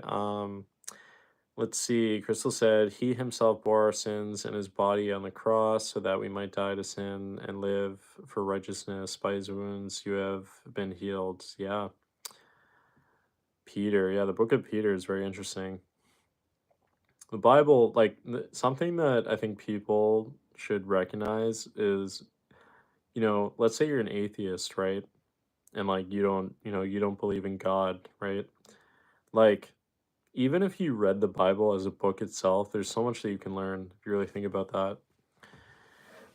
Speaker 1: Let's see. Crystal said, "He himself bore our sins in his body on the cross so that we might die to sin and live for righteousness. By his wounds you have been healed." Yeah. Peter. Yeah, the book of Peter is very interesting. The Bible, like something that I think people should recognize is, let's say you're an atheist, right? And like you don't believe in God, right? Like, even if you read the Bible as a book itself, there's so much that you can learn if you really think about that.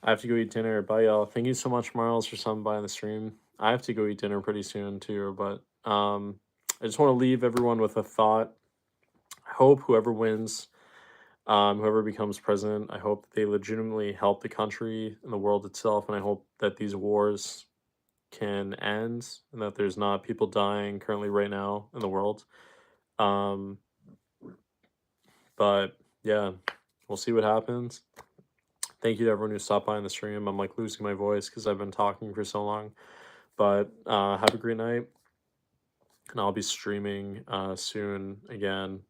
Speaker 1: I have to go eat dinner. Bye, y'all. Thank you so much, Miles, for stopping by the stream. I have to go eat dinner pretty soon too, but I just want to leave everyone with a thought. I hope whoever wins, whoever becomes president, I hope that they legitimately help the country and the world itself, and I hope that these wars can end and that there's not people dying currently right now in the world. Um, but yeah, we'll see what happens. Thank you to everyone who stopped by in the stream. I'm like losing my voice because I've been talking for so long. But have a great night, and I'll be streaming soon again.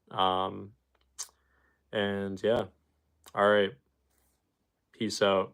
Speaker 1: And yeah, all right, peace out.